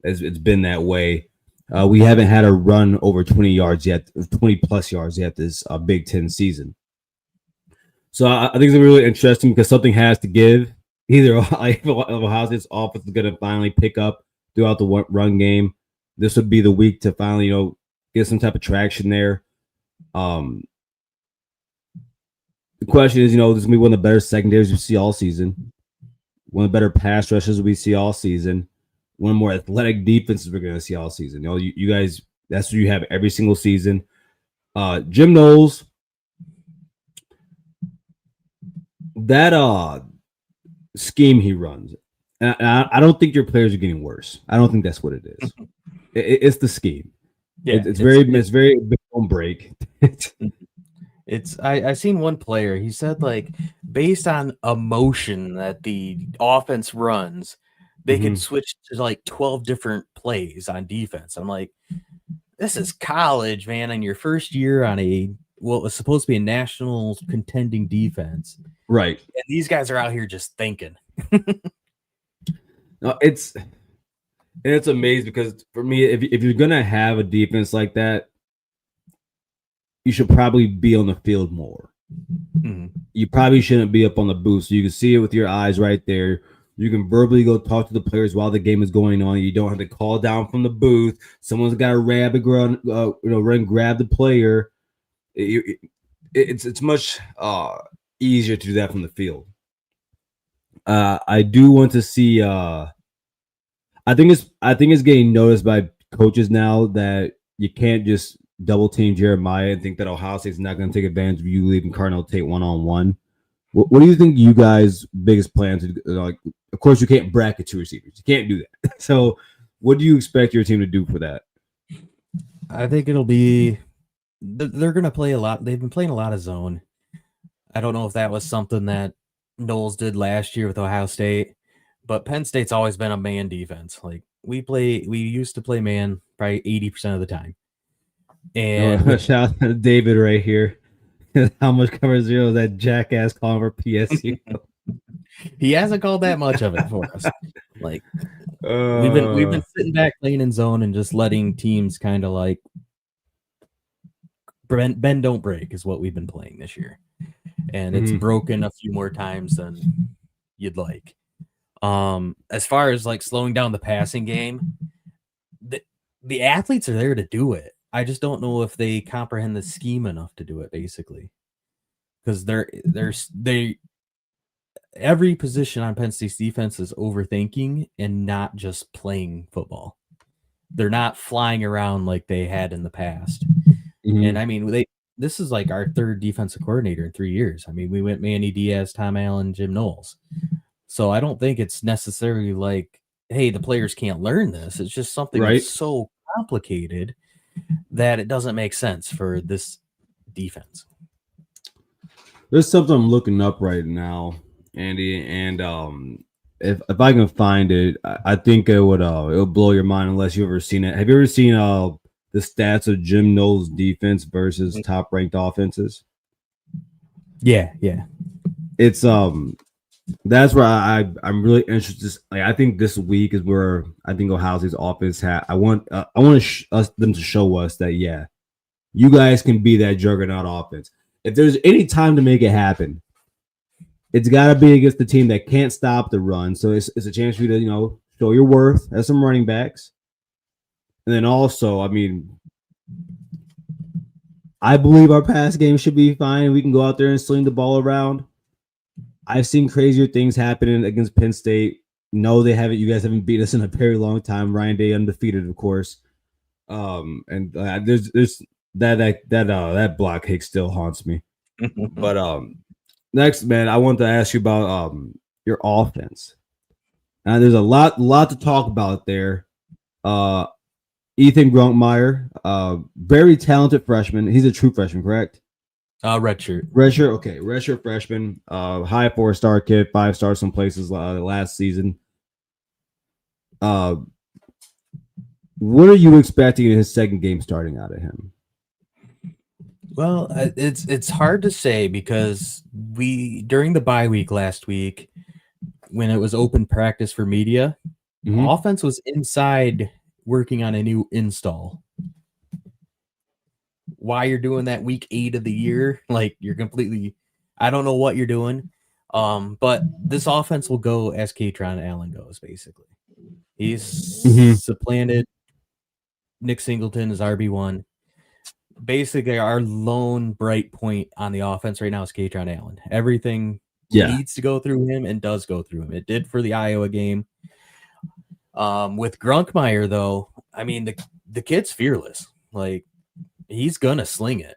It's been that way. We haven't had a run over 20 yards yet, 20 plus yards yet this Big Ten season. So I think it's really interesting because something has to give. Either Ohio State's offense is going to finally pick up throughout the run game. This would be the week to finally, get some type of traction there. The question is, this is going to be one of the better secondaries we see all season. One of the better pass rushes we see all season. One of the more athletic defenses we're going to see all season. You guys, that's what you have every single season. Jim Knowles, that scheme he runs, and I don't think your players are getting worse. I don't think that's what it is. It's the scheme. Yeah, it's very big on break. I seen one player. He said like based on emotion that the offense runs, they could switch to like 12 different plays on defense. I'm like, this is college, man. In your first year on what was supposed to be a national contending defense, right? And these guys are out here just thinking. No, it's amazing because for me, if you're gonna have a defense like that, you should probably be on the field more. You probably shouldn't be up on the booth, so you can see it with your eyes right there. You can verbally go talk to the players while the game is going on. You don't have to call down from the booth. Someone's got to run, grab the player. It's much easier to do that from the field. I do want to see. I think it's getting noticed by coaches now that you can't just double team Jeremiah and think that Ohio State's not going to take advantage of you leaving Cardinal Tate 1-on-1. What do you think you guys' biggest plans? Like, of course, you can't bracket two receivers. You can't do that. So, what do you expect your team to do for that? I think it'll be they're going to play a lot. They've been playing a lot of zone. I don't know if that was something that Knowles did last year with Ohio State, but Penn State's always been a man defense. Like we used to play man probably 80% of the time. And shout out to David right here. How much cover zero is that jackass calling for PSU? He hasn't called that much of it for us. Like we've been sitting back playing in zone and just letting teams kind of like bend don't break is what we've been playing this year. And it's broken a few more times than you'd like. As far as like slowing down the passing game, the athletes are there to do it. I just don't know if they comprehend the scheme enough to do it, basically, because every position on Penn State's defense is overthinking and not just playing football. They're not flying around like they had in the past. And I mean, this is like our third defensive coordinator in 3 years. I mean, we went Manny Diaz, Tom Allen, Jim Knowles. So I don't think it's necessarily like, hey, the players can't learn this. It's just something that's so complicated that it doesn't make sense for this defense. There's something I'm looking up right now, Andy, and if I can find it, I think it'll blow your mind unless you've ever seen it. Have you ever seen the stats of Jim Knowles' defense versus top ranked offenses? Yeah. It's that's where I'm really interested. Like, I think this week is where I think Ohio State's offense I want them to show us that you guys can be that juggernaut offense. If there's any time to make it happen, it's got to be against the team that can't stop the run. So it's a chance for you to show your worth as some running backs, and then also, I mean, I believe our pass game should be fine. We can go out there and sling the ball around. I've seen crazier things happening against Penn State. No, they haven't. You guys haven't beat us in a very long time. Ryan Day undefeated, of course. And there's that block kick still haunts me. But next, man, I want to ask you about your offense. Now, there's a lot to talk about there. Ethan Grunkmeyer, very talented freshman. He's a true freshman, correct? Redshirt. Okay. Redshirt freshman, high 4-star kid, 5-star some places last season. What are you expecting in his second game starting out of him? Well, it's hard to say because during the bye week last week, when it was open practice for media, offense was inside working on a new install. Why you're doing that week 8 of the year, like you're completely, I don't know what you're doing. But this offense will go as Katron Allen goes, basically. He's supplanted Nick Singleton as RB1. Basically, our lone bright point on the offense right now is Katron Allen. Everything needs to go through him and does go through him. It did for the Iowa game. With Grunkmeyer, though, I mean, the kid's fearless. Like, he's gonna sling it.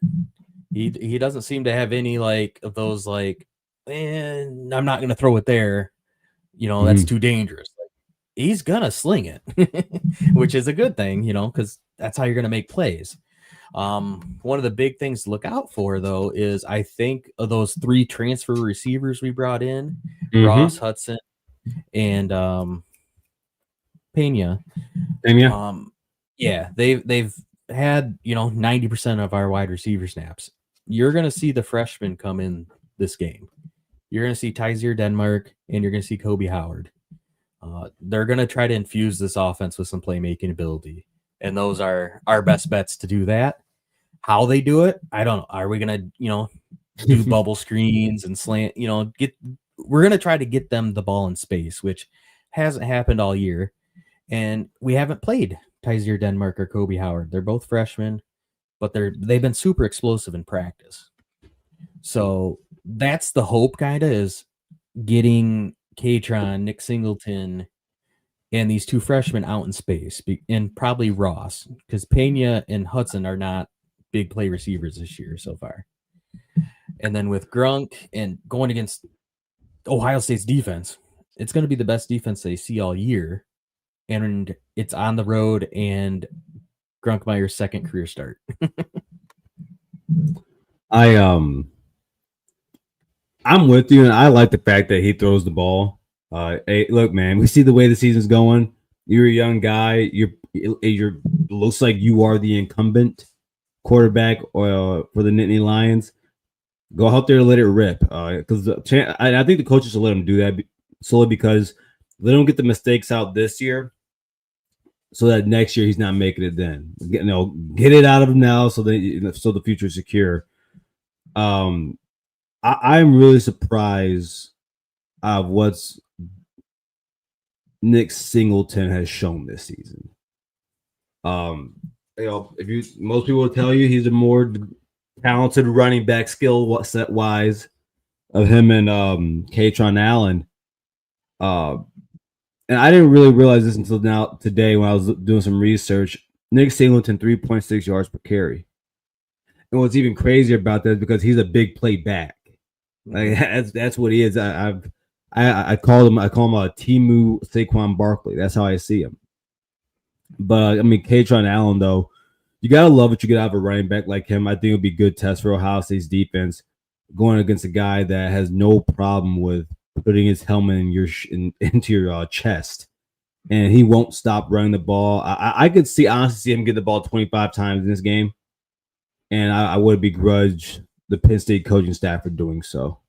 He doesn't seem to have any like of those like, man, I'm not gonna throw it there. That's too dangerous. Like, he's gonna sling it, which is a good thing, because that's how you're gonna make plays. One of the big things to look out for, though, is I think of those 3 transfer receivers we brought in, Ross Hudson and Pena. They've had 90% of our wide receiver snaps. You're gonna see the freshmen come in this game. You're gonna see Tyzier Denmark and you're gonna see Kobe Howard. They're gonna try to infuse this offense with some playmaking ability, and those are our best bets to do that. How they do it, I don't know. Are we gonna do bubble screens and slant? We're gonna try to get them the ball in space, which hasn't happened all year, and we haven't played Tyzier Denmark or Kobe Howard. They're both freshmen, but they've been super explosive in practice. So that's the hope, kind of, is getting Katron, Nick Singleton, and these two freshmen out in space, and probably Ross, because Pena and Hudson are not big play receivers this year so far. And then with Grunk and going against Ohio State's defense, it's going to be the best defense they see all year. And it's on the road, and Grunkmeyer's second career start. I'm with you, and I like the fact that he throws the ball. Hey, look, man, we see the way the season's going. You're a young guy. You're looks like you are the incumbent quarterback for the Nittany Lions. Go out there and let it rip. Because I think the coaches should let him do that solely because they don't get the mistakes out this year, so that next year he's not making it. Then get it out of him now, so the future is secure. I'm really surprised of what's Nick Singleton has shown this season. Most people will tell you he's a more talented running back skill set wise of him and Katron Allen. And I didn't really realize this until today when I was doing some research. Nick Singleton 3.6 yards per carry. And what's even crazier about that is because he's a big play back. Like that's what he is. I call him a Timu Saquon Barkley. That's how I see him. But I mean, Katron Allen though, you gotta love what you get out of a running back like him. I think it would be a good test for Ohio State's defense going against a guy that has no problem with putting his helmet into your chest, and he won't stop running the ball. I could honestly see him get the ball 25 times in this game, and I would begrudge the Penn State coaching staff for doing so.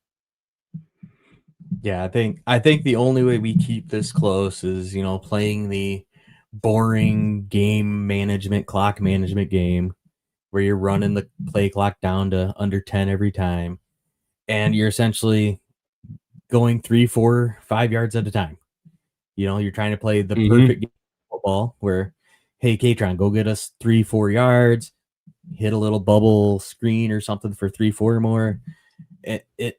Yeah, I think the only way we keep this close is, playing the boring game management, clock management game where you're running the play clock down to under 10 every time, and you're essentially going 3, 4, 5 yards at a time. You're trying to play the perfect game of football where, hey, Katron, go get us 3, 4 yards, hit a little bubble screen or something for 3, 4 more.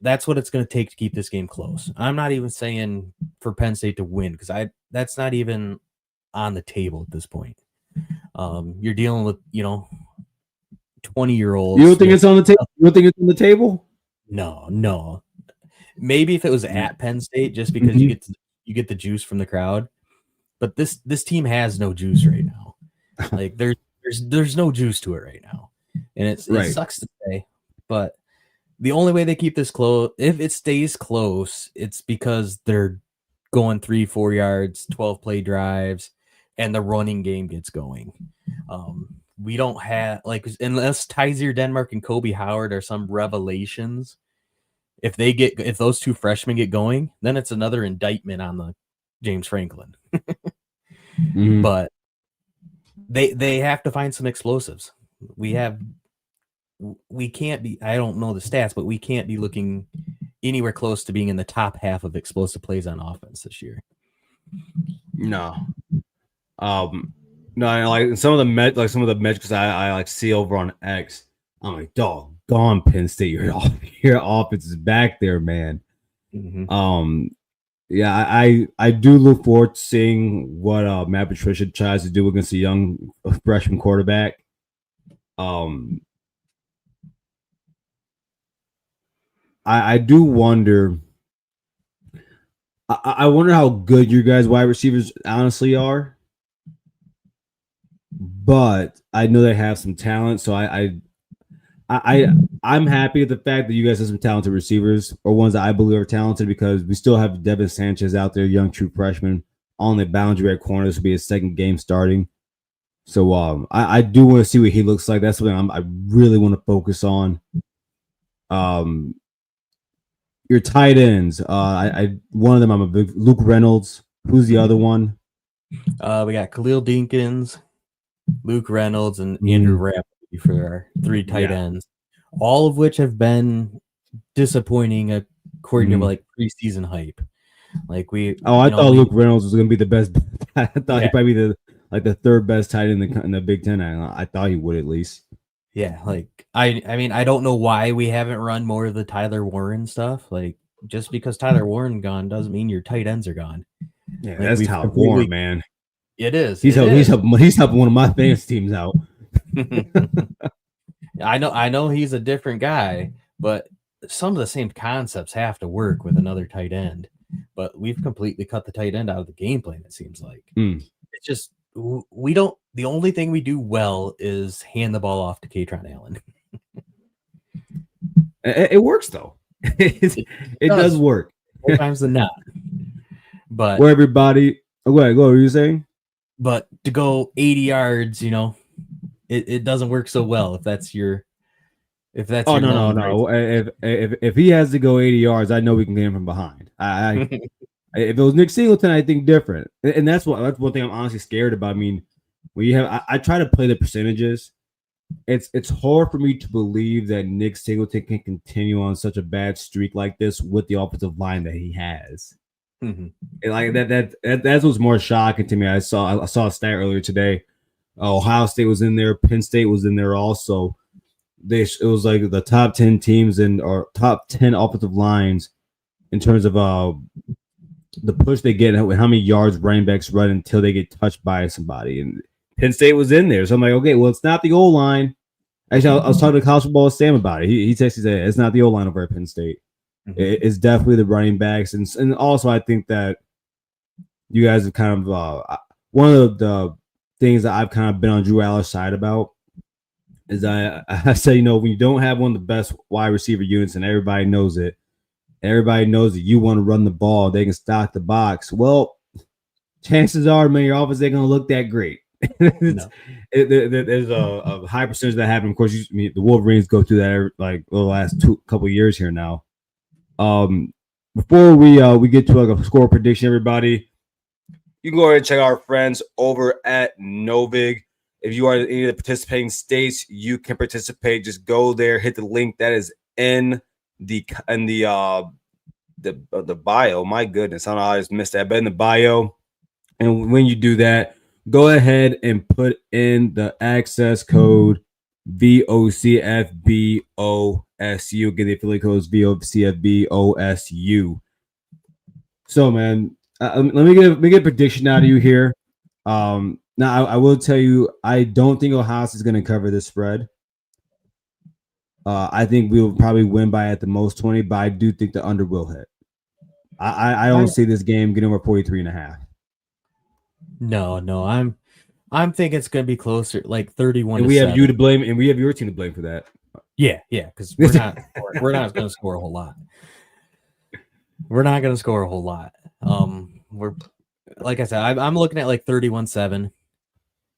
That's what it's going to take to keep this game close. I'm not even saying for Penn State to win because that's not even on the table at this point. You're dealing with 20-year-olds. You don't think it's on the table? You don't think it's on the table? No. Maybe if it was at Penn State, just because you get the juice from the crowd. But this team has no juice right now. Like there's no juice to it right now, and it sucks to say, but the only way they keep this close, if it stays close, it's because they're going 3, 4 yards, 12 play drives, and the running game gets going. We don't have unless Tyzier Denmark and Kobe Howard are some revelations. If those two freshmen get going, then it's another indictment on the James Franklin. But they have to find some explosives. We can't be, I don't know the stats, but we can't be looking anywhere close to being in the top half of explosive plays on offense this year. No. No, like some of the metrics I see over on X, I'm like, dog, gone Penn State. Your offense is back there, man. Yeah, I do look forward to seeing what Matt Patricia tries to do against a young freshman quarterback. I do wonder. I wonder how good your guys' wide receivers honestly are, but I know they have some talent. So I'm happy with the fact that you guys have some talented receivers, or ones that I believe are talented, because we still have Devin Sanchez out there, young true freshman, on the boundary at corner. This will be his second game starting. So I do want to see what he looks like. That's something I really want to focus on. Your tight ends. One of them I'm a big Luke Reynolds. Who's the other one? We got Khalil Dinkins, Luke Reynolds, and Andrew Rapp for our 3 tight ends, all of which have been disappointing according to preseason hype. I thought Luke Reynolds was going to be the best. I thought he'd probably be the third best tight end in the Big Ten. I thought he would at least. Yeah, I mean, I don't know why we haven't run more of the Tyler Warren stuff. just because Tyler Warren gone doesn't mean your tight ends are gone. Yeah, like that's Tyler Warren, man. It is. He's helping one of my fantasy teams out. I know he's a different guy, but some of the same concepts have to work with another tight end. But we've completely cut the tight end out of the game plan, it seems like. It's just we don't. The only thing we do well is hand the ball off to Katron Allen. It works though. it does work more times than not. But where everybody, go ahead. What were you saying? But to go 80 yards, it doesn't work so well if that's your. If that's no. If he has to go 80 yards, I know we can get him from behind. If it was Nick Singleton, I think different, and that's one thing I'm honestly scared about. I mean, when you have, I try to play the percentages. It's hard for me to believe that Nick Singleton can continue on such a bad streak like this with the offensive line that he has. And like that's what's more shocking to me. I saw a stat earlier today. Ohio State was in there, Penn State was in there also. It was like the top 10 teams or top 10 offensive lines in terms of the push they get and how many yards running backs run until they get touched by somebody. And Penn State was in there. So I'm like, okay, well, it's not the O-line. Actually, I was talking to college football with Sam about it. He texted said it's not the O-line over at Penn State. It's definitely the running backs. And also I think that you guys have kind of one of the things that I've kind of been on Drew Aller's side about is I say, when you don't have one of the best wide receiver units and everybody knows it, everybody knows that you want to run the ball, they can stock the box. Well, chances are, man, your offense ain't going to look that great. There's a high percentage that happen. Of course, the Wolverines go through that like the last couple of years here now. Before we get to like a score prediction, everybody, you can go ahead and check out our friends over at Novig. If you are in any of the participating states, you can participate. Just go there, hit the link that is in the bio. My goodness, I don't know how I just missed that, but in the bio. And when you do that, go ahead and put in the access code VOCFBOSU. Get the affiliate codes VOCFBOSU. So, man, let me get a prediction out of you here. Now, I will tell you, I don't think Ohio State is going to cover this spread. I think we'll probably win by at the most 20, but I do think the under will hit. I don't see this game getting over 43.5. No, I'm thinking it's going to be closer, like 31. And we have you to blame, and we have your team to blame for that. Yeah, because we're not going to score a whole lot. We're not going to score a whole lot. We're like I said, I'm looking at like 31-7,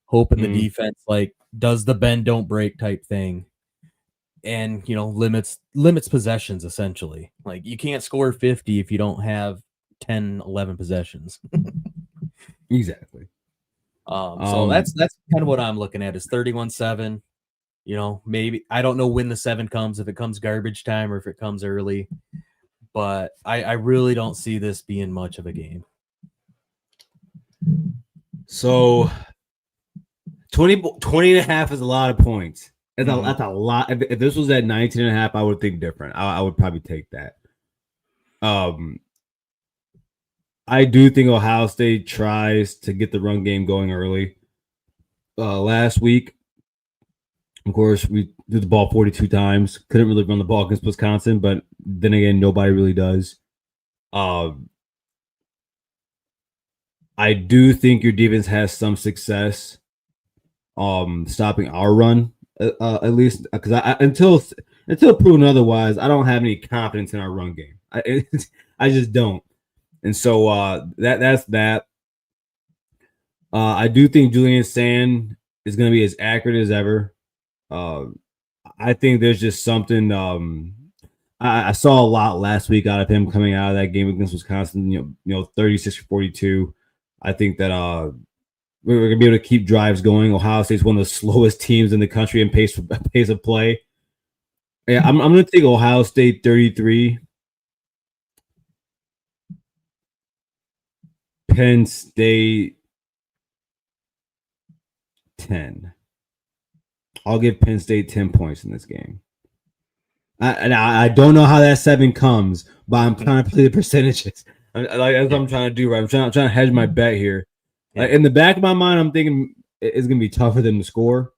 hoping the defense like does the bend don't break type thing, and limits possessions essentially. Like you can't score 50 if you don't have 10, 11 possessions. Exactly. So that's kind of what I'm looking at is 31-7. Maybe I don't know when the 7 comes, if it comes garbage time or if it comes early, but I really don't see this being much of a game. So 20.5 is a lot of points. That's a lot. If this was at 19.5, I would think different. I would probably take that. I do think Ohio State tries to get the run game going early. Last week, of course, we did the ball 42 times. Couldn't really run the ball against Wisconsin, but then again, nobody really does. I do think your defense has some success stopping our run, at least because until proven otherwise, I don't have any confidence in our run game. I just don't. And so that's that. I do think Julian Sand is going to be as accurate as ever. I think there's just something. I saw a lot last week out of him coming out of that game against Wisconsin. 36-42. I think that we're going to be able to keep drives going. Ohio State's one of the slowest teams in the country in pace of play. Yeah, I'm going to take Ohio State 33. Penn State 10. I'll give Penn State 10 points in this game. I don't know how that 7 comes, but I'm trying to play the percentages. That's what I'm trying to do. Right, I'm trying to hedge my bet here. Yeah. In the back of my mind, I'm thinking it's gonna be tougher than to score.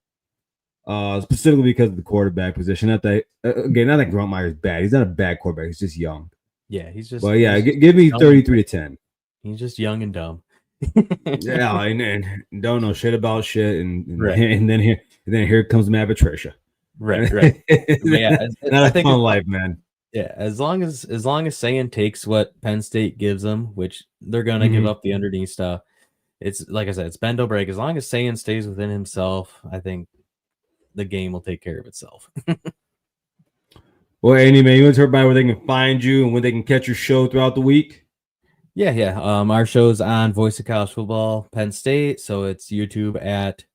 Specifically because of the quarterback position. Not that Gruntmeyer's bad. He's not a bad quarterback. He's just young. Yeah, he's just. But yeah, He's just give me young 33-10. He's just young and dumb. Yeah, and don't know shit about shit, and Right. and then here comes Matt Patricia. Right. Yeah, Not I a think fun life, man. yeah, as long as Saiyan takes what Penn State gives them, which they're gonna give up the underneath stuff. It's like I said, it's bend or break. As long as Saiyan stays within himself, I think the game will take care of itself. Well, Andy, man, you want to tell everybody where they can find you and when they can catch your show throughout the week? Yeah. Our show's on Voice of College Football, Penn State. So it's YouTube at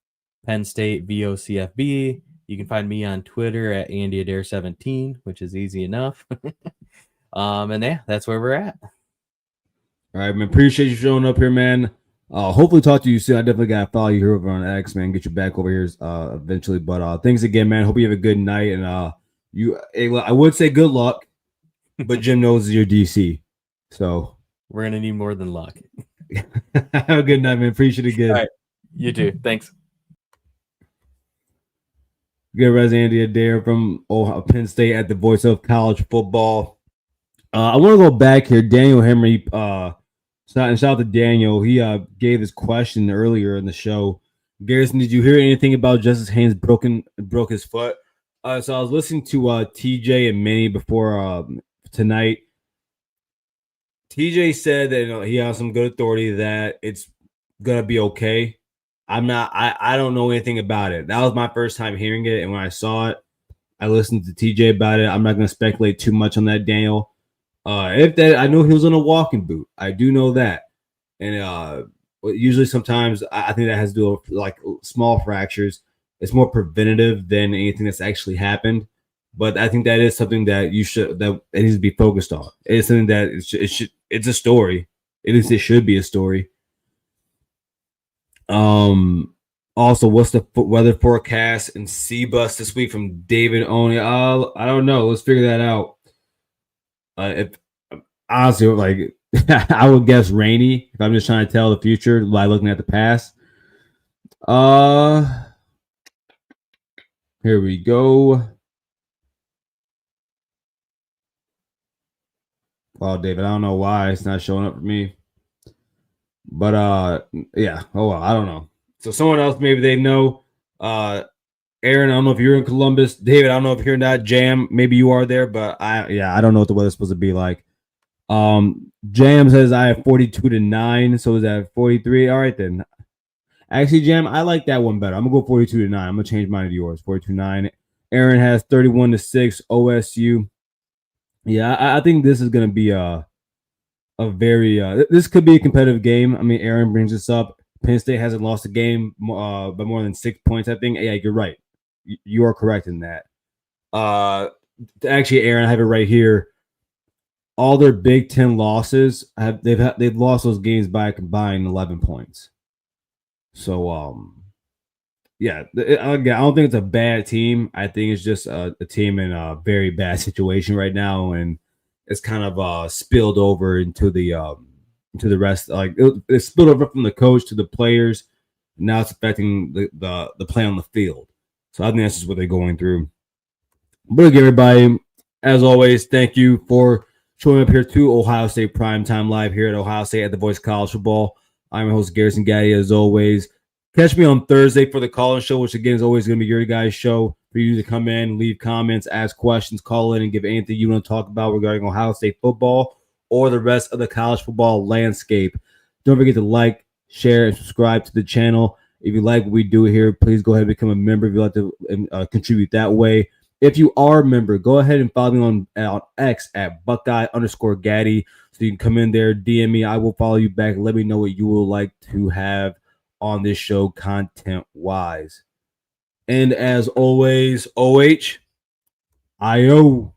Penn State VOCFB. You can find me on Twitter at AndyAdare17, which is easy enough. And yeah, that's where we're at. All right, man. Appreciate you showing up here, man. Hopefully talk to you soon. I definitely gotta follow you here over on X, man. Get you back over here eventually. But thanks again, man. Hope you have a good night. And I would say good luck, but Jim knows your DC. So we're gonna need more than luck. Have a good night, man. Appreciate it again. All right. You too. Thanks. Good res Andy Adair from Penn State at the Voice of College Football. I want to go back here. Daniel Henry, shout out to Daniel. He gave his question earlier in the show. Garrison, did you hear anything about Justice Haynes broke his foot? So I was listening to TJ and Minnie before tonight. TJ said that he has some good authority that it's gonna be okay. I don't know anything about it. That was my first time hearing it, and when I saw it, I listened to TJ about it. I'm not gonna speculate too much on that, Daniel. If that, I know he was in a walking boot. I do know that, and usually sometimes I think that has to do with like small fractures. It's more preventative than anything that's actually happened. But I think that is something that that it needs to be focused on. It's something that it's a story. At least it should be a story. Also, what's the weather forecast and C-Bus this week from David Only? I don't know. Let's figure that out. If honestly, like I would guess rainy if I'm just trying to tell the future by looking at the past. Here we go. Well, David, I don't know why it's not showing up for me. But yeah. Oh well, I don't know. So someone else maybe they know. Aaron, I don't know if you're in Columbus. David, I don't know if you're in that Jam. Maybe you are there, but I don't know what the weather's supposed to be like. Jam says I have 42-9, so is that 43? All right then. Actually, Jam, I like that one better. I'm gonna go 42-9. I'm gonna change mine to yours. 42-9. Aaron has 31-6 OSU. Yeah, I think this is gonna be a very this could be a competitive game. I mean, Aaron brings this up. Penn State hasn't lost a game by more than 6 points. I think. Yeah, you're right. You are correct in that. Actually, Aaron, I have it right here. All their Big Ten losses they've lost those games by a combined 11 points. So yeah, I don't think it's a bad team. I think it's just a team in a very bad situation right now, and it's kind of spilled over into the rest. Like it spilled over from the coach to the players. Now it's affecting the play on the field. So I think that's just what they're going through. But again, everybody, as always, thank you for showing up here to Ohio State Primetime Live here at Ohio State at the Voice of College Football. I'm your host, Garrison Gaddy, as always. Catch me on Thursday for the call-in show, which again is always going to be your guys' show for you to come in, leave comments, ask questions, call in, and give anything you want to talk about regarding Ohio State football or the rest of the college football landscape. Don't forget to like, share, and subscribe to the channel. If you like what we do here, please go ahead and become a member if you'd like to contribute that way. If you are a member, go ahead and follow me on X at Buckeye_Gaddy. So you can come in there, DM me. I will follow you back. Let me know what you would like to have on this show content-wise. And as always, OH, IO.